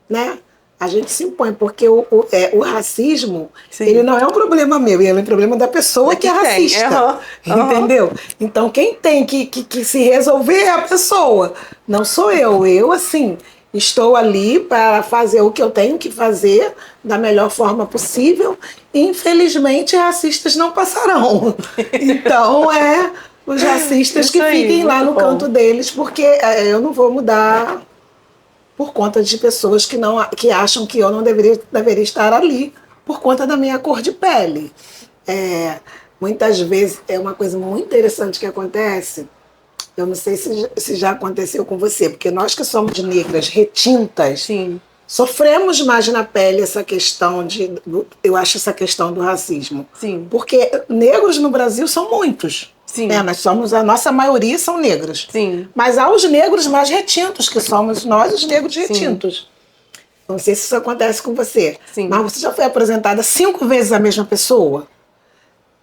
S2: né? A gente se impõe, porque o racismo,
S3: Sim.
S2: ele não é um problema meu, ele é um problema da pessoa que é racista. Entendeu? Então, quem tem que se resolver é a pessoa, não sou eu. Eu, assim, estou ali para fazer o que eu tenho que fazer da melhor forma possível e, infelizmente, racistas não passarão. Então, os racistas
S3: Isso
S2: que
S3: aí,
S2: fiquem lá
S3: muito
S2: no
S3: bom.
S2: canto deles, porque eu não vou mudar por conta de pessoas que acham que eu não deveria estar ali por conta da minha cor de pele. Muitas vezes é uma coisa muito interessante que acontece. Eu não sei se já aconteceu com você, porque nós que somos negras retintas,
S3: Sim.
S2: sofremos mais na pele essa questão eu acho essa questão do racismo.
S3: Sim.
S2: Porque negros no Brasil são muitos.
S3: Sim.
S2: A nossa maioria são negros.
S3: Sim.
S2: Mas há os negros mais retintos, que somos nós, os negros retintos. Não sei se isso acontece com você.
S3: Sim.
S2: Mas você já foi apresentada 5 vezes a mesma pessoa?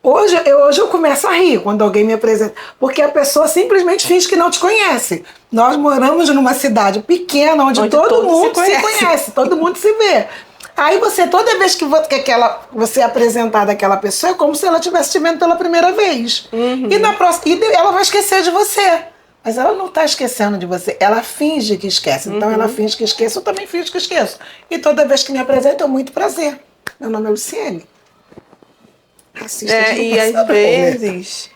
S2: Hoje eu começo a rir quando alguém me apresenta, porque a pessoa simplesmente finge que não te conhece. Nós moramos numa cidade pequena onde todo mundo se conhece, todo mundo se vê. Aí toda vez que você é apresentada àquela pessoa, é como se ela estivesse te vendo pela primeira vez.
S3: Uhum.
S2: E ela vai esquecer de você. Mas ela não está esquecendo de você, ela finge que esquece. Então ela finge que esquece, eu também finge que esqueço. E toda vez que me apresento, é muito prazer. Meu nome é Luciene.
S3: E às vezes,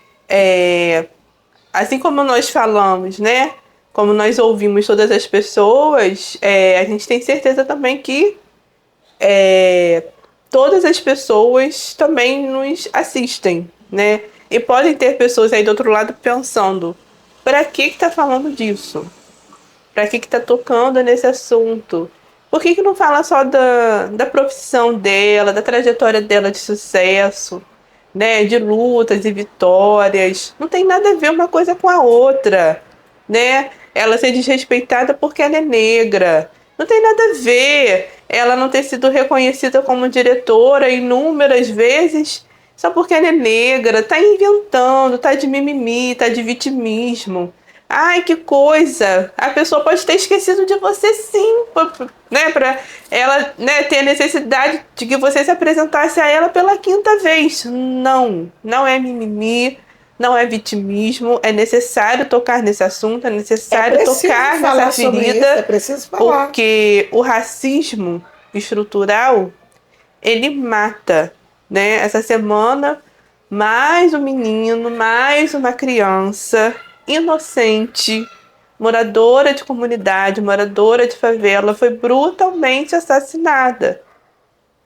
S3: assim como nós falamos, né? Como nós ouvimos todas as pessoas, a gente tem certeza também que todas as pessoas também nos assistem, né? E podem ter pessoas aí do outro lado pensando, pra que tá falando disso? Pra que tá tocando nesse assunto? Por que não fala só da profissão dela, da trajetória dela de sucesso, né? De lutas e vitórias. Não tem nada a ver uma coisa com a outra, né? Ela ser desrespeitada porque ela é negra. Não tem nada a ver ela não ter sido reconhecida como diretora inúmeras vezes só porque ela é negra. Tá inventando, tá de mimimi, tá de vitimismo. Ai, que coisa! A pessoa pode ter esquecido de você sim, né? Pra ela, né, ter a necessidade de que você se apresentasse a ela pela 5ª vez. Não é mimimi, não é vitimismo. É necessário tocar nesse assunto, é necessário tocar nessa ferida.
S2: É preciso falar.
S3: Porque o racismo estrutural, ele mata, né? Essa semana, mais um menino, mais uma criança inocente, moradora de comunidade, moradora de favela, foi brutalmente assassinada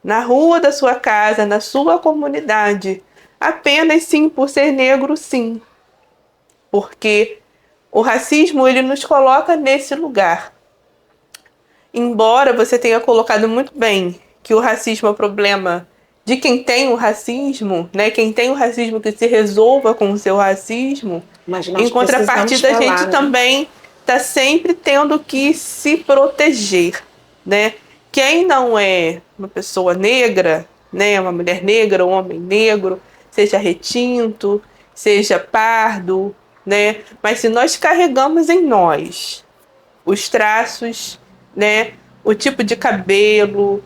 S3: na rua da sua casa, na sua comunidade, apenas sim por ser negro, sim. Porque o racismo, ele nos coloca nesse lugar. Embora você tenha colocado muito bem que o racismo é o problema de quem tem o racismo, né? Quem tem o racismo que se resolva com o seu racismo. Em contrapartida, a gente também está sempre tendo que se proteger, né? Quem não é uma pessoa negra, né? Uma mulher negra, um homem negro, seja retinto, seja pardo, né? Mas se nós carregamos em nós os traços, né? O tipo de cabelo,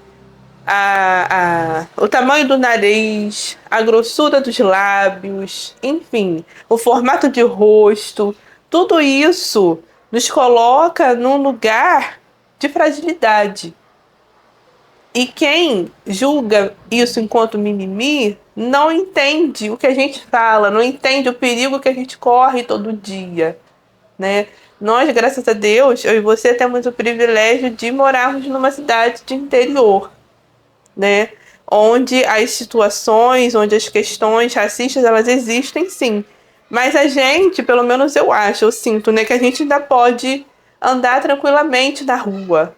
S3: o tamanho do nariz, a grossura dos lábios, enfim, o formato de rosto, tudo isso nos coloca num lugar de fragilidade. E quem julga isso enquanto mimimi não entende o que a gente fala, não entende o perigo que a gente corre todo dia, né? Nós, graças a Deus, eu e você temos o privilégio de morarmos numa cidade de interior, né? Onde as situações, onde as questões racistas, elas existem sim. Mas a gente, pelo menos eu sinto, né, que a gente ainda pode andar tranquilamente na rua,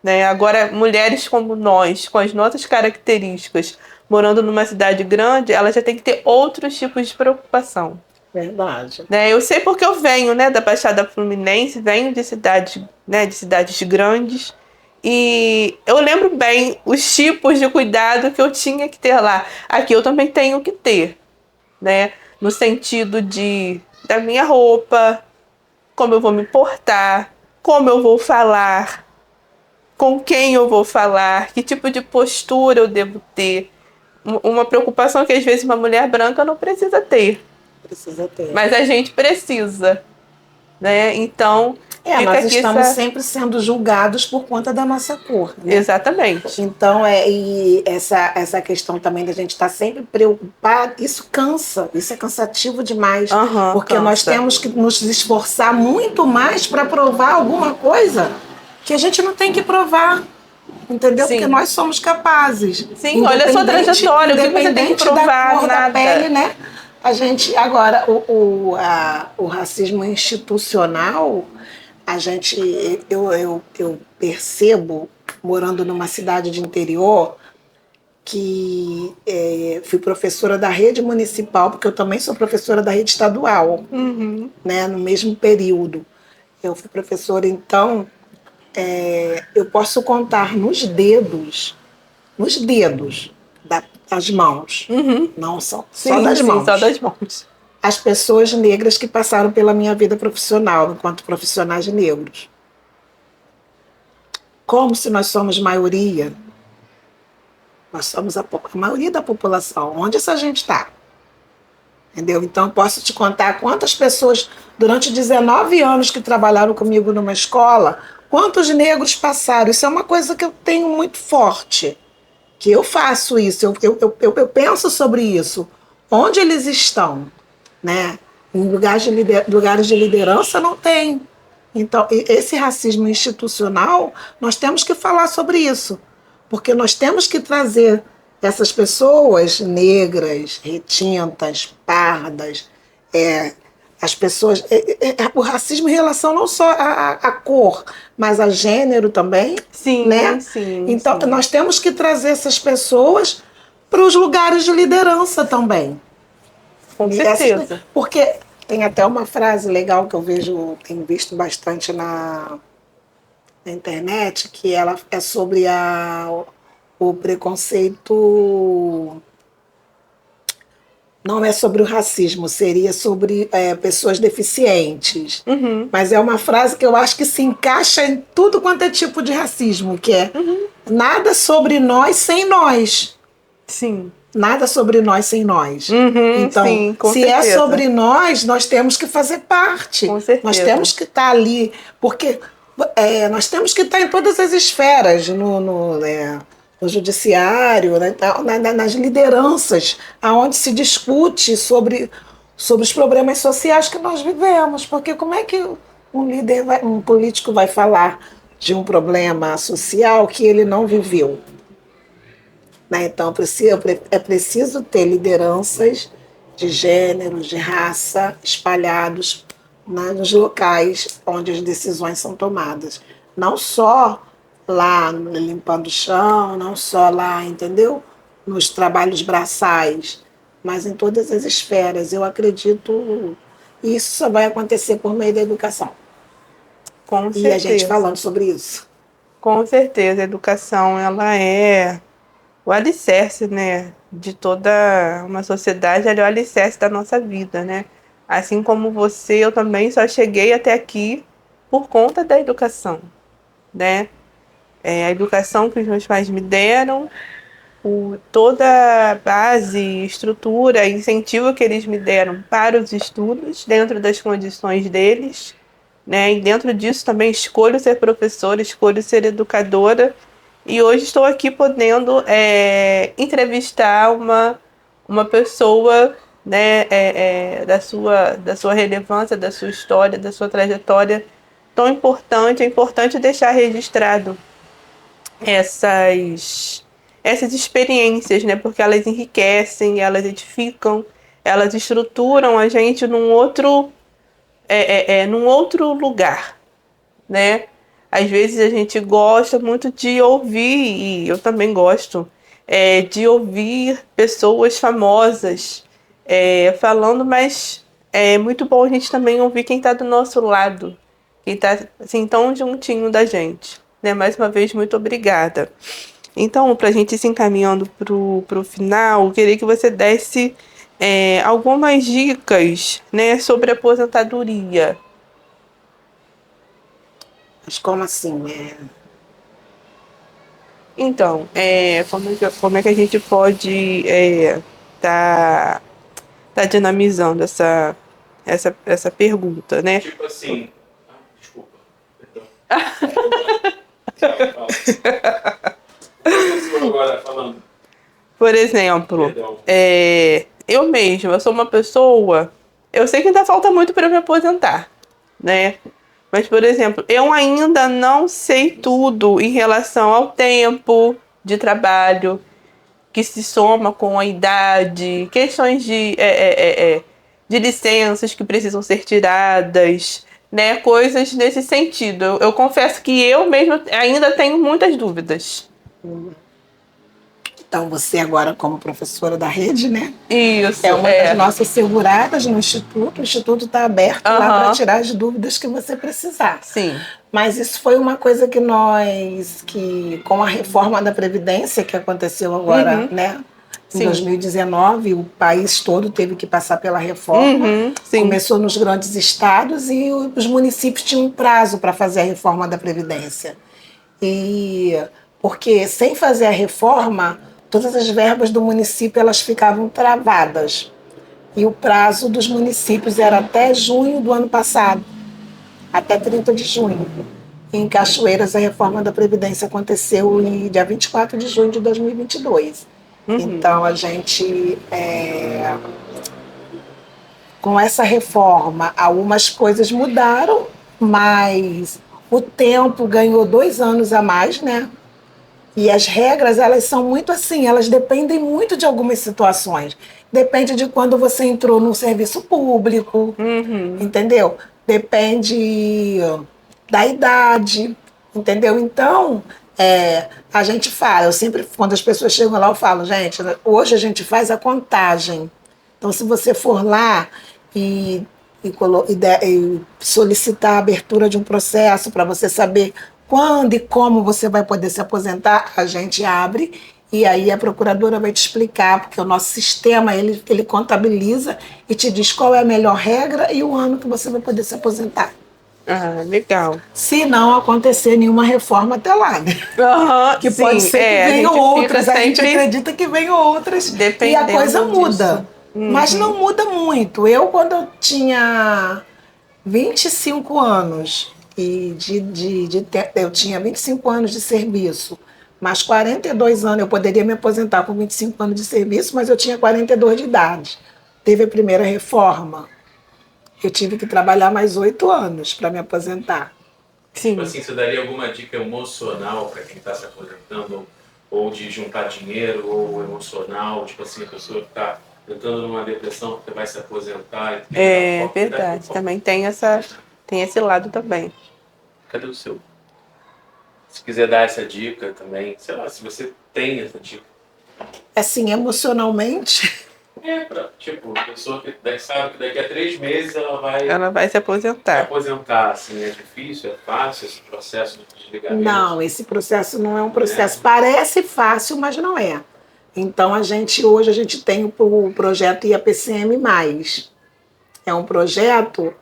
S3: né? Agora, mulheres como nós, com as nossas características, morando numa cidade grande, ela já tem que ter outros tipos de preocupação.
S2: Verdade.
S3: Né? Eu sei porque eu venho, né, da Baixada Fluminense, venho de cidades, né, de cidades grandes, e eu lembro bem os tipos de cuidado que eu tinha que ter lá. Aqui eu também tenho que ter, né? No sentido da minha roupa, como eu vou me portar, como eu vou falar, com quem eu vou falar, que tipo de postura eu devo ter. Uma preocupação que às vezes uma mulher branca não precisa ter.
S2: Precisa ter.
S3: Mas a gente precisa, né? Então, fica
S2: nós
S3: aqui
S2: estamos sempre sendo julgados por conta da nossa cor, né?
S3: Exatamente.
S2: Então, e essa questão também da gente estar sempre preocupado, isso cansa, isso é cansativo demais. Porque
S3: cansa.
S2: nós temos que nos esforçar muito mais para provar alguma coisa que a gente não tem que provar. Entendeu?
S3: Sim.
S2: Porque nós somos capazes.
S3: Sim, olha a sua trajetória, o que você tem que provar,
S2: da cor
S3: nada.
S2: da pele, né? A gente, agora, o racismo institucional, eu percebo, morando numa cidade de interior, que fui professora da rede municipal, porque eu também sou professora da rede estadual, né, no mesmo período. Eu fui professora, então, eu posso contar nos dedos das mãos, não só das mãos.
S3: Só das mãos.
S2: As pessoas negras que passaram pela minha vida profissional, enquanto profissionais negros. Como se nós somos maioria, nós somos a maioria da população. Onde essa gente está? Entendeu? Então, eu posso te contar quantas pessoas, durante 19 anos que trabalharam comigo numa escola, quantos negros passaram. Isso é uma coisa que eu tenho muito forte, que eu faço isso, eu penso sobre isso. Onde eles estão? Né? Em lugares de liderança não tem. Então, esse racismo institucional, nós temos que falar sobre isso, porque nós temos que trazer essas pessoas negras, retintas, pardas, as pessoas, o racismo em relação não só à cor, mas a gênero também.
S3: Sim,
S2: né?
S3: sim.
S2: Então,
S3: sim.
S2: nós temos que trazer essas pessoas para os lugares de liderança também.
S3: Com certeza.
S2: Porque tem até uma frase legal que eu tenho visto bastante na internet, que ela é sobre o preconceito. Não é sobre o racismo, seria sobre pessoas deficientes. Mas é uma frase que eu acho que se encaixa em tudo quanto é tipo de racismo, que é nada sobre nós sem nós.
S3: Sim.
S2: Nada sobre nós sem nós. Então,
S3: sim, com
S2: se
S3: certeza.
S2: é sobre nós temos que fazer parte.
S3: Com certeza.
S2: Nós temos que estar ali, porque nós temos que estar em todas as esferas, no judiciário, né, nas lideranças, aonde se discute sobre os problemas sociais que nós vivemos. Porque como é que um político vai falar de um problema social que ele não viveu? Né? Então, é preciso ter lideranças de gênero, de raça, espalhados nos locais onde as decisões são tomadas. Não só lá limpando o chão, não só lá, entendeu? Nos trabalhos braçais, mas em todas as esferas. Eu acredito que isso só vai acontecer por meio da educação.
S3: Com certeza.
S2: E a gente falando sobre isso.
S3: Com certeza. A educação, ela é o alicerce, né, de toda uma sociedade, ela é o alicerce da nossa vida, né? Assim como você, eu também só cheguei até aqui por conta da educação, né? A educação que os meus pais me deram, toda a base, estrutura, incentivo que eles me deram para os estudos, dentro das condições deles, né? E dentro disso também escolho ser professora, escolho ser educadora. E hoje estou aqui podendo entrevistar uma pessoa, né, da sua relevância, da sua história, da sua trajetória tão importante. É importante deixar registrado essas experiências, né, porque elas enriquecem, elas edificam, elas estruturam a gente num outro lugar, né? Às vezes a gente gosta muito de ouvir, e eu também gosto, de ouvir pessoas famosas falando, mas é muito bom a gente também ouvir quem está do nosso lado, quem está assim, tão juntinho da gente. Né? Mais uma vez, muito obrigada. Então, para a gente ir se encaminhando pro final, eu queria que você desse algumas dicas, né, sobre aposentadoria.
S2: Mas como assim?
S3: Então, como é que a gente pode tá dinamizando essa pergunta, né?
S1: Tipo assim. Desculpa. Perdão. Agora falando.
S3: Por exemplo,
S1: Perdão.
S3: eu mesma, eu sou uma pessoa. Eu sei que ainda falta muito para me aposentar, né? Mas, por exemplo, eu ainda não sei tudo em relação ao tempo de trabalho que se soma com a idade, questões de licenças que precisam ser tiradas, né? Coisas nesse sentido. Eu confesso que eu mesma ainda tenho muitas dúvidas.
S2: Então, você agora como professora da rede, né?
S3: Isso,
S2: É uma das nossas seguradas no Instituto. O Instituto está aberto lá para tirar as dúvidas que você precisar.
S3: Sim.
S2: Mas isso foi uma coisa que com a reforma da Previdência que aconteceu agora, né? Em 2019, o país todo teve que passar pela reforma. Começou nos grandes estados e os municípios tinham um prazo para fazer a reforma da Previdência. Porque sem fazer a reforma, todas as verbas do município elas ficavam travadas. E o prazo dos municípios era até junho do ano passado, até 30 de junho. Em Cachoeiras, a reforma da Previdência aconteceu em dia 24 de junho de 2022. Então, a gente, com essa reforma, algumas coisas mudaram, mas o tempo ganhou 2 anos a mais, né? E as regras, elas são muito assim, elas dependem muito de algumas situações. Depende de quando você entrou no serviço público, entendeu? Depende da idade, entendeu? Então, a gente fala, eu sempre, quando as pessoas chegam lá, eu falo, gente, hoje a gente faz a contagem. Então, se você for lá e solicitar a abertura de um processo para você saber quando e como você vai poder se aposentar, a gente abre e aí a procuradora vai te explicar, porque o nosso sistema ele contabiliza e te diz qual é a melhor regra e o ano que você vai poder se aposentar.
S3: Ah, legal.
S2: Se não acontecer nenhuma reforma até lá, né? Que
S3: sim,
S2: pode ser que venham outras, a gente
S3: sempre
S2: acredita que venham outras e a coisa muda.
S3: Disso.
S2: Mas não muda muito. Quando eu tinha 25 anos, eu tinha 25 anos de serviço, mas 42 anos, eu poderia me aposentar com 25 anos de serviço, mas eu tinha 42 de idade. Teve a primeira reforma. Eu tive que trabalhar mais 8 anos para me aposentar.
S3: Sim.
S1: Tipo assim, você daria alguma dica emocional para quem está se aposentando? Ou de juntar dinheiro, ou emocional? Tipo assim, a pessoa que está entrando numa depressão porque vai se aposentar.
S3: É verdade, também tem esse lado também.
S1: Cadê o seu? Se quiser dar essa dica também, sei lá, se você tem essa dica.
S2: Assim, emocionalmente...
S1: Tipo, a pessoa que sabe que daqui a 3 meses ela
S3: vai se aposentar.
S1: Assim, é difícil, é fácil esse processo de desligamento?
S2: Não, esse processo não é um processo... Parece fácil, mas não é. Então, hoje a gente tem o projeto IAPCM+. É um projeto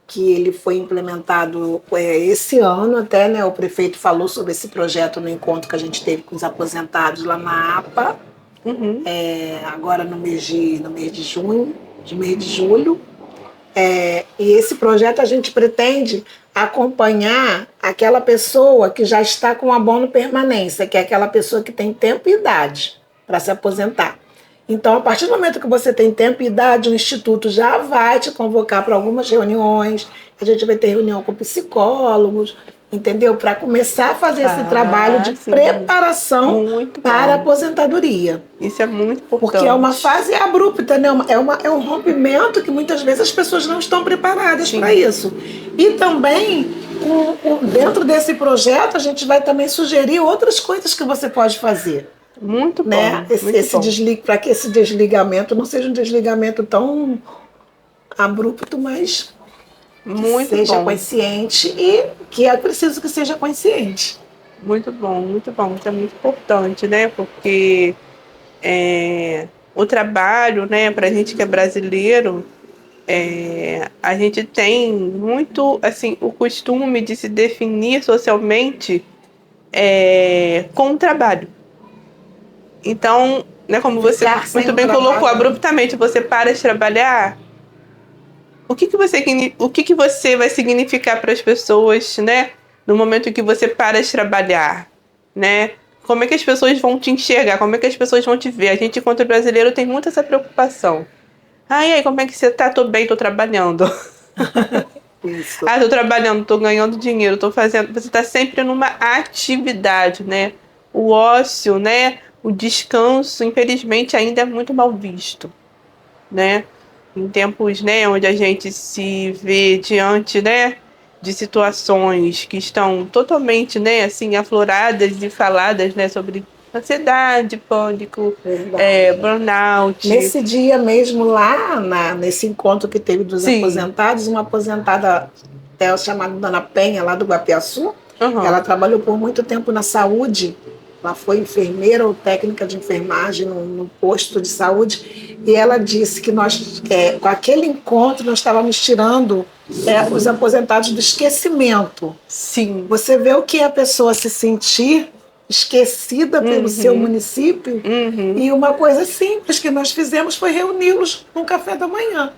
S2: que ele foi implementado esse ano até, né? O prefeito falou sobre esse projeto no encontro que a gente teve com os aposentados lá na APA, agora no mês de julho. E esse projeto a gente pretende acompanhar aquela pessoa que já está com abono permanência, que é aquela pessoa que tem tempo e idade para se aposentar. Então, a partir do momento que você tem tempo e idade, o Instituto já vai te convocar para algumas reuniões, a gente vai ter reunião com psicólogos, entendeu? Para começar a fazer esse trabalho de preparação para a aposentadoria.
S3: Isso é muito importante.
S2: Porque é uma fase abrupta, né? É um rompimento que muitas vezes as pessoas não estão preparadas para isso. E também dentro desse projeto, a gente vai também sugerir outras coisas que você pode fazer.
S3: Muito bom.
S2: Né? Para que esse desligamento não seja um desligamento tão abrupto, mas
S3: muito
S2: seja
S3: bom.
S2: consciente e que é preciso que seja consciente.
S3: Muito bom, muito bom. Isso é muito importante, né? Porque o trabalho, né, para a gente que é brasileiro, a gente tem muito, assim, o costume de se definir socialmente com o trabalho. Então, né, como você muito bem colocou, abruptamente você para de trabalhar, o que que você vai significar para as pessoas, né, no momento em que você para de trabalhar, né? Como é que as pessoas vão te enxergar? Como é que as pessoas vão te ver? A gente, enquanto brasileiro, tem muito essa preocupação. Ah, e aí, como é que você tá? Tô bem, tô trabalhando.
S2: Isso.
S3: Ah, tô trabalhando, tô ganhando dinheiro, tô fazendo. Você tá sempre numa atividade, né? O ócio, né? O descanso, infelizmente, ainda é muito mal visto, né? Em tempos, né, onde a gente se vê diante, né, de situações que estão totalmente, né, assim, afloradas e faladas, né, sobre ansiedade, pânico, burnout.
S2: Nesse dia mesmo lá, nesse encontro que teve dos aposentados, uma aposentada chamada Dona Penha, lá do Guapiaçu, ela trabalhou por muito tempo na saúde, ela foi enfermeira ou técnica de enfermagem no posto de saúde, e ela disse que nós, com aquele encontro, nós estávamos tirando os aposentados do esquecimento.
S3: Sim.
S2: Você vê o que é a pessoa se sentir esquecida pelo seu município, e uma coisa simples que nós fizemos foi reuni-los num café da manhã,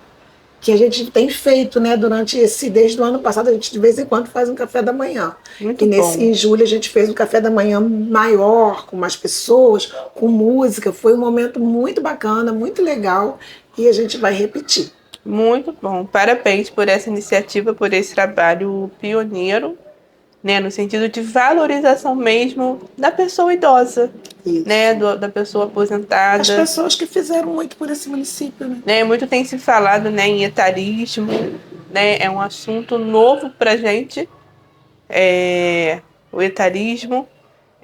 S2: que a gente tem feito, né, desde o ano passado, a gente de vez em quando faz um café da manhã.
S3: Muito
S2: em julho a gente fez um café da manhã maior, com mais pessoas, com música, foi um momento muito bacana, muito legal, e a gente vai repetir.
S3: Muito bom, parabéns por essa iniciativa, por esse trabalho pioneiro, né, no sentido de valorização mesmo da pessoa idosa, né, da pessoa aposentada.
S2: As pessoas que fizeram muito por esse município,
S3: né? Muito tem se falado, né, em etarismo, né, é um assunto novo pra gente, o etarismo,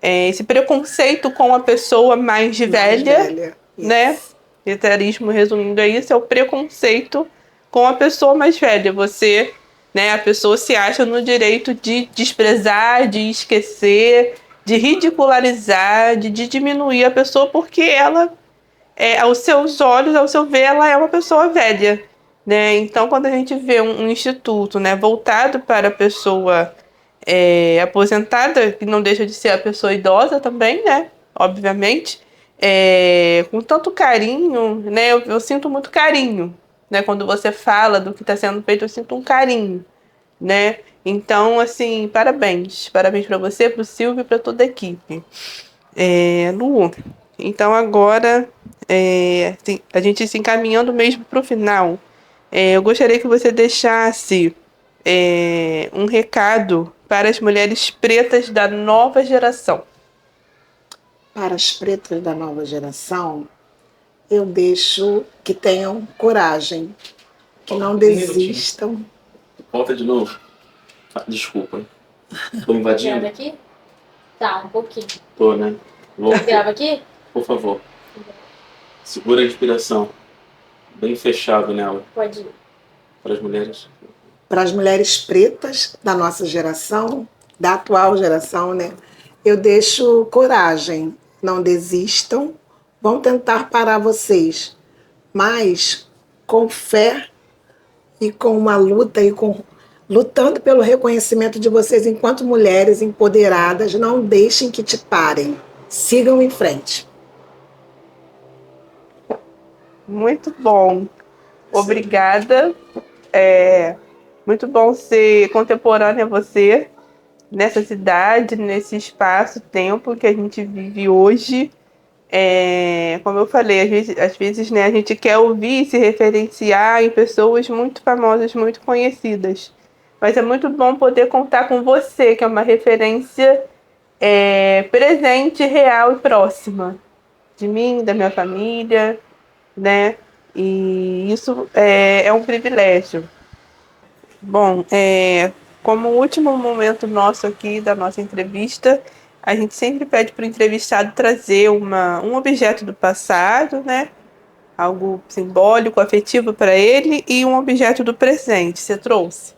S3: esse preconceito com a pessoa mais velha, né? Etarismo, resumindo, é isso, é o preconceito com a pessoa mais velha. Você, né, a pessoa se acha no direito de desprezar, de esquecer, de ridicularizar, de diminuir a pessoa porque ela, aos seus olhos, ao seu ver, ela é uma pessoa velha, né? Então, quando a gente vê um instituto, né, voltado para a pessoa aposentada, que não deixa de ser a pessoa idosa também, né? Obviamente, com tanto carinho, né? Eu sinto muito carinho, né? Quando você fala do que está sendo feito, eu sinto um carinho, né? Então, assim, parabéns para você, para o Silvio e para toda a equipe. Lu, então agora a gente se encaminhando mesmo para o final, eu gostaria que você deixasse um recado para as mulheres pretas da nova geração.
S2: Para as pretas da nova geração, eu deixo que tenham coragem, que não desistam.
S1: Volta de novo. Desculpa. Tô invadindo?
S4: Grava aqui? Tá, um pouquinho.
S1: Tô, né?
S4: Grava aqui?
S1: Por favor. Segura a inspiração. Bem fechado nela.
S4: Pode ir.
S1: Para as mulheres.
S2: Para as mulheres pretas da nossa geração, da atual geração, né? Eu deixo coragem. Não desistam. Vão tentar parar vocês. Mas com fé e com uma luta lutando pelo reconhecimento de vocês enquanto mulheres empoderadas, não deixem que te parem. Sigam em frente.
S3: Muito bom. Obrigada. Muito bom ser contemporânea a você, nessa cidade, nesse espaço-tempo que a gente vive hoje. Como eu falei, às vezes, né, a gente quer ouvir e se referenciar em pessoas muito famosas, muito conhecidas. Mas é muito bom poder contar com você, que é uma referência presente, real e próxima de mim, da minha família, né? E isso é um privilégio. Bom, como último momento nosso aqui da nossa entrevista, a gente sempre pede para o entrevistado trazer um objeto do passado, né? Algo simbólico, afetivo para ele e um objeto do presente. Você trouxe?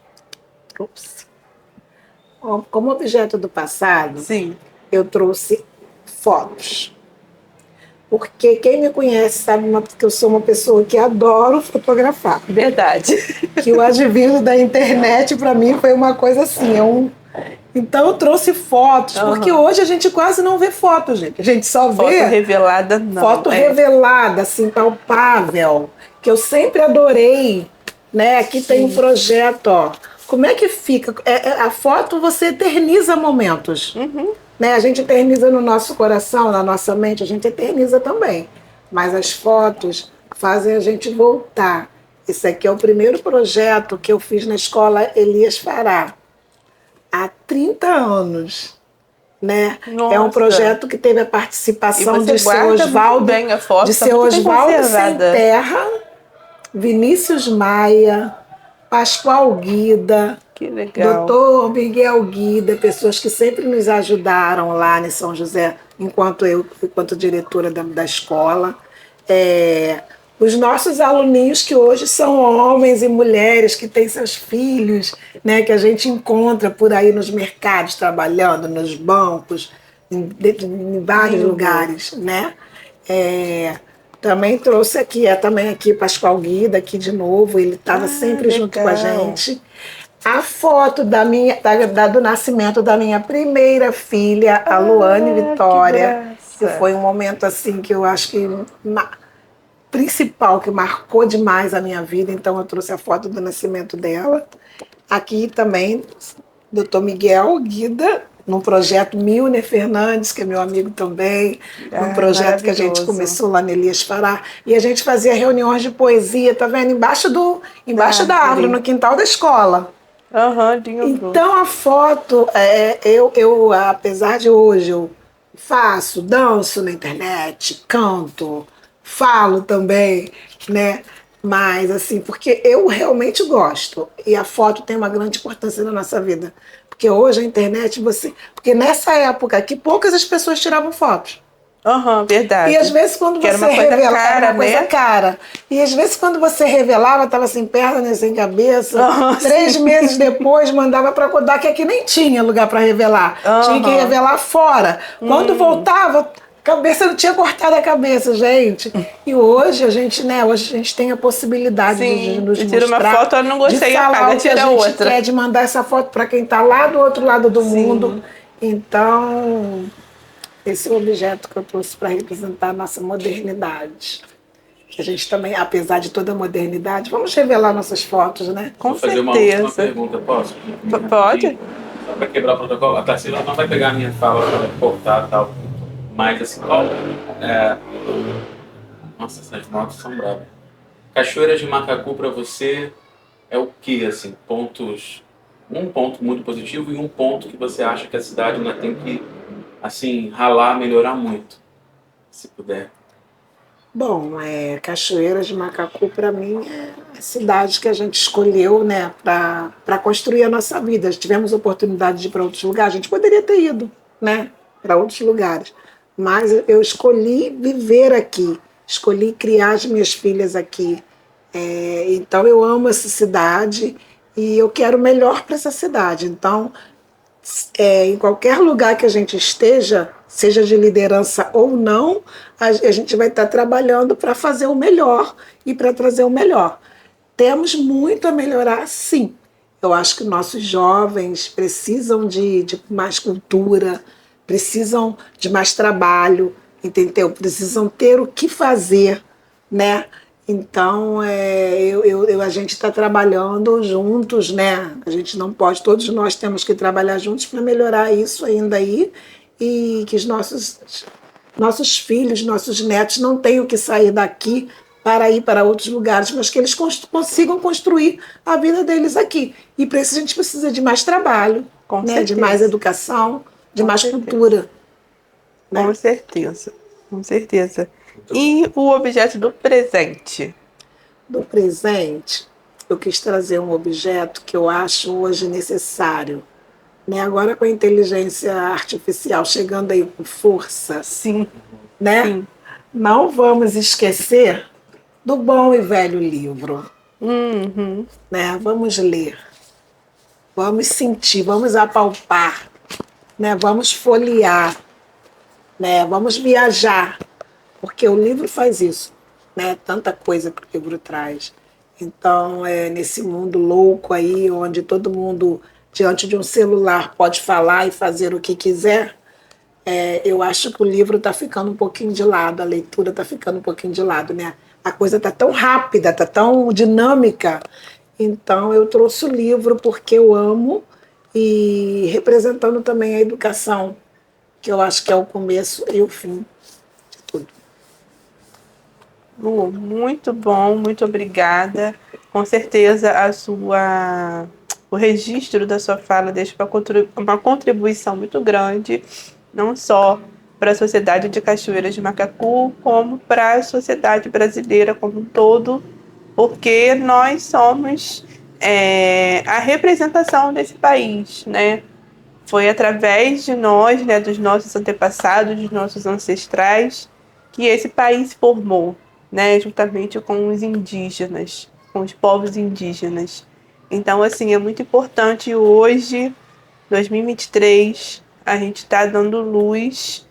S2: Ups. Bom, como objeto do passado,
S3: Sim.
S2: eu trouxe fotos. Porque quem me conhece sabe que eu sou uma pessoa que adoro fotografar.
S3: Verdade.
S2: Que o advento da internet, para mim, foi uma coisa assim. Então eu trouxe fotos, porque hoje a gente quase não vê fotos, gente. A gente só
S3: Foto
S2: vê
S3: revelada, não.
S2: foto revelada, assim, palpável, que eu sempre adorei, né? Aqui tem um projeto, ó. Como é que fica? A foto você eterniza momentos. Né? A gente eterniza no nosso coração, na nossa mente, a gente eterniza também. Mas as fotos fazem a gente voltar. Esse aqui é o primeiro projeto que eu fiz na escola Elias Fará, há 30 anos. Né?
S3: Nossa.
S2: É um projeto que teve a participação
S3: E você
S2: de seu
S3: guarda
S2: Osvaldo,
S3: muito bem a foto,
S2: de
S3: tá
S2: seu
S3: muito bem
S2: Osvaldo Sem
S3: conservada.
S2: Terra, Vinícius Maia, Pascoal Guida,
S3: Que legal.
S2: Doutor Miguel Guida, pessoas que sempre nos ajudaram lá em São José, enquanto diretora da escola. Os nossos aluninhos que hoje são homens e mulheres que têm seus filhos, né, que a gente encontra por aí nos mercados, trabalhando, nos bancos, em vários lugares, né? Também trouxe aqui, também aqui Pascoal Guida, aqui de novo, ele estava sempre junto com a gente. A foto do nascimento da minha primeira filha, a Luane Vitória, que foi um momento assim que eu acho que principal, que marcou demais a minha vida, então eu trouxe a foto do nascimento dela. Aqui também, Dr. Miguel Guida, num projeto Milner Fernandes, que é meu amigo também, num projeto que a gente começou lá no Elias Fará, e a gente fazia reuniões de poesia, tá vendo? Embaixo da árvore, no quintal da escola. Então a foto, eu apesar de hoje eu faço, danço na internet, canto, falo também, né? Mas assim, porque eu realmente gosto e a foto tem uma grande importância na nossa vida, porque hoje a internet porque nessa época que poucas as pessoas tiravam fotos.
S3: Verdade.
S2: E às vezes quando
S3: era
S2: você
S3: uma coisa
S2: revelava,
S3: cara,
S2: era uma coisa cara. E às vezes quando você revelava, estava sem perna, sem cabeça. 3 meses depois mandava para acordar, que aqui nem tinha lugar para revelar. Tinha que revelar fora. Quando voltava, a cabeça não tinha cortado a cabeça, gente. E hoje a gente, né? Hoje a gente tem a possibilidade de nos mostrar.
S3: Tira uma foto, eu não gostei,
S2: de falar
S3: apaga,
S2: o que a
S3: tira
S2: gente
S3: outra.
S2: quer, de mandar essa foto para quem está lá do outro lado do mundo. Então, esse é o objeto que eu trouxe para representar a nossa modernidade. A gente também, apesar de toda a modernidade, vamos revelar nossas fotos, né?
S3: Com
S1: Vou fazer
S3: certeza.
S1: uma pergunta, posso?
S3: Pode?
S1: Só para quebrar o protocolo. A Tarsila não vai pegar a minha fala para cortar e tal. Mas assim, nossa, essas motos são bravas. Cachoeiras de Macacu para você é o que, assim? Um ponto muito positivo e um ponto que você acha que a cidade ainda tem que, assim, ralar, melhorar muito, se puder.
S2: Bom, Cachoeiras de Macacu, para mim, é a cidade que a gente escolheu, né, para construir a nossa vida. Tivemos oportunidade de ir para outros lugares, a gente poderia ter ido, né, para outros lugares. Mas eu escolhi viver aqui, escolhi criar as minhas filhas aqui. Então eu amo essa cidade e eu quero o melhor para essa cidade. Então, em qualquer lugar que a gente esteja, seja de liderança ou não, a gente vai estar trabalhando para fazer o melhor e para trazer o melhor. Temos muito a melhorar, sim. Eu acho que nossos jovens precisam de mais cultura, precisam de mais trabalho, entendeu? Precisam ter o que fazer, né? Então, a gente está trabalhando juntos, né? A gente não pode, todos nós temos que trabalhar juntos para melhorar isso ainda aí e que os nossos filhos, nossos netos não tenham que sair daqui para ir para outros lugares, mas que eles consigam construir a vida deles aqui. E para isso a gente precisa de mais trabalho, né? De mais educação, de mais cultura. Né?
S3: Com certeza, com certeza. E o objeto do presente?
S2: Do presente, eu quis trazer um objeto que eu acho hoje necessário, né? Agora com a inteligência artificial chegando aí com força,
S3: Sim,
S2: né?
S3: sim.
S2: Não vamos esquecer do bom e velho livro,
S3: Uhum.
S2: né? Vamos ler, vamos sentir, vamos apalpar, né? Vamos folhear, né? Vamos viajar, porque o livro faz isso, né? Tanta coisa que o livro traz. Então, nesse mundo louco aí, onde todo mundo, diante de um celular, pode falar e fazer o que quiser, eu acho que o livro está ficando um pouquinho de lado, a leitura está ficando um pouquinho de lado, né? A coisa está tão rápida, está tão dinâmica. Então, eu trouxe o livro porque eu amo e representando também a educação, que eu acho que é o começo e o fim de tudo.
S3: Lu, muito bom, muito obrigada. Com certeza o registro da sua fala deixa uma contribuição muito grande, não só para a sociedade de Cachoeiras de Macacu, como para a sociedade brasileira como um todo, porque nós somos a representação desse país, né? Foi através de nós, né, dos nossos antepassados, dos nossos ancestrais, que esse país formou, né, juntamente com os indígenas, com os povos indígenas. Então, assim, é muito importante hoje, 2023, a gente está dando luz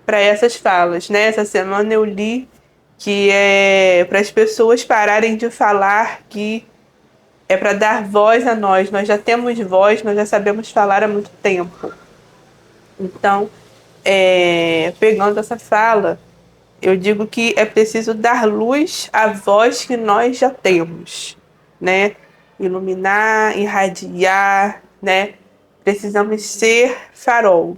S3: para essas falas, né? Essa semana eu li que é para as pessoas pararem de falar que é para dar voz a nós. Nós já temos voz, nós já sabemos falar há muito tempo. Então, pegando essa fala, eu digo que é preciso dar luz à voz que nós já temos, né? Iluminar, irradiar, né? Precisamos ser farol,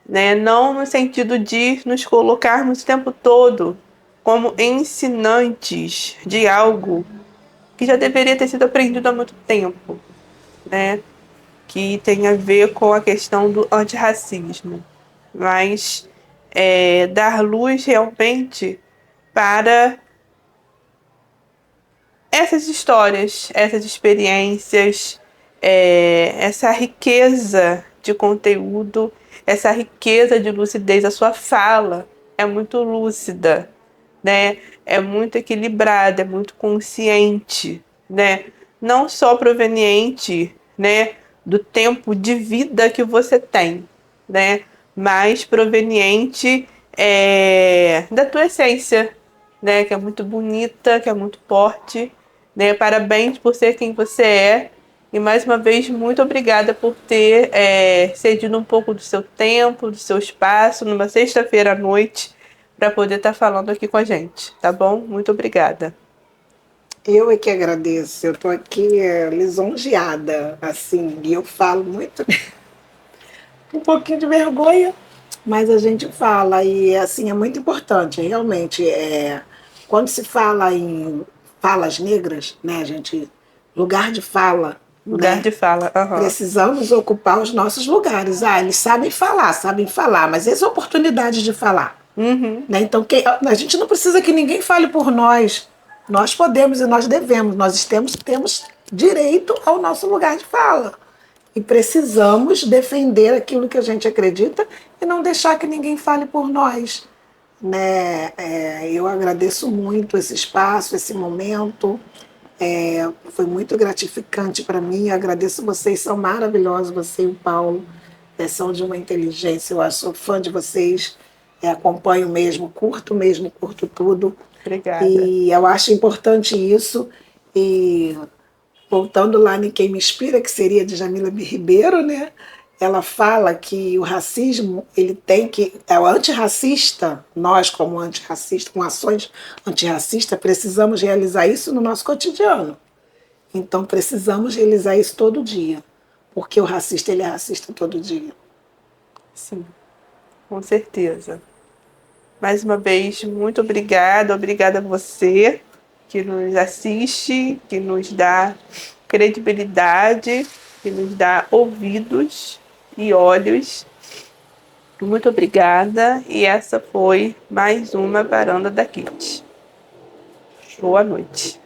S3: né? Não no sentido de nos colocarmos o tempo todo como ensinantes de algo que já deveria ter sido aprendido há muito tempo, né? Que tem a ver com a questão do antirracismo, mas dar luz realmente para essas histórias, essas experiências, essa riqueza de conteúdo, essa riqueza de lucidez. A sua fala é muito lúcida, né? É muito equilibrada, é muito consciente, né? Não só proveniente, né, do tempo de vida que você tem, né? Mas proveniente da tua essência, né? Que é muito bonita, que é muito forte, né? Parabéns por ser quem você é. E mais uma vez, muito obrigada por ter cedido um pouco do seu tempo, do seu espaço, numa sexta-feira à noite, para poder estar falando aqui com a gente, tá bom? Muito obrigada.
S2: Eu é que agradeço, eu estou aqui lisonjeada, assim, e eu falo muito, um pouquinho de vergonha, mas a gente fala, e assim, é muito importante, realmente, quando se fala em falas negras, né, a gente, lugar de fala,
S3: Lugar
S2: né,
S3: de fala. Aham.
S2: precisamos ocupar os nossos lugares. Eles sabem falar, mas essa é a oportunidade de falar.
S3: Uhum.
S2: Né? Então, a gente não precisa que ninguém fale por nós. Nós podemos e nós devemos. Nós temos direito ao nosso lugar de fala. E precisamos defender aquilo que a gente acredita e não deixar que ninguém fale por nós. Né? Eu agradeço muito esse espaço, esse momento. Foi muito gratificante para mim. Eu agradeço vocês, são maravilhosos, você e o Paulo. São de uma inteligência, eu acho, sou fã de vocês. Acompanho mesmo, curto tudo.
S3: Obrigada.
S2: E eu acho importante isso. E voltando lá em Quem Me Inspira, que seria de Jamila Ribeiro, né? Ela fala que o racismo, ele tem que... o antirracista, nós como antirracista, com ações antirracistas, precisamos realizar isso no nosso cotidiano. Então precisamos realizar isso todo dia. Porque o racista, ele é racista todo dia.
S3: Sim, com certeza. Mais uma vez, muito obrigada. Obrigada a você que nos assiste, que nos dá credibilidade, que nos dá ouvidos e olhos. Muito obrigada. E essa foi mais uma Varanda da Kit. Boa noite.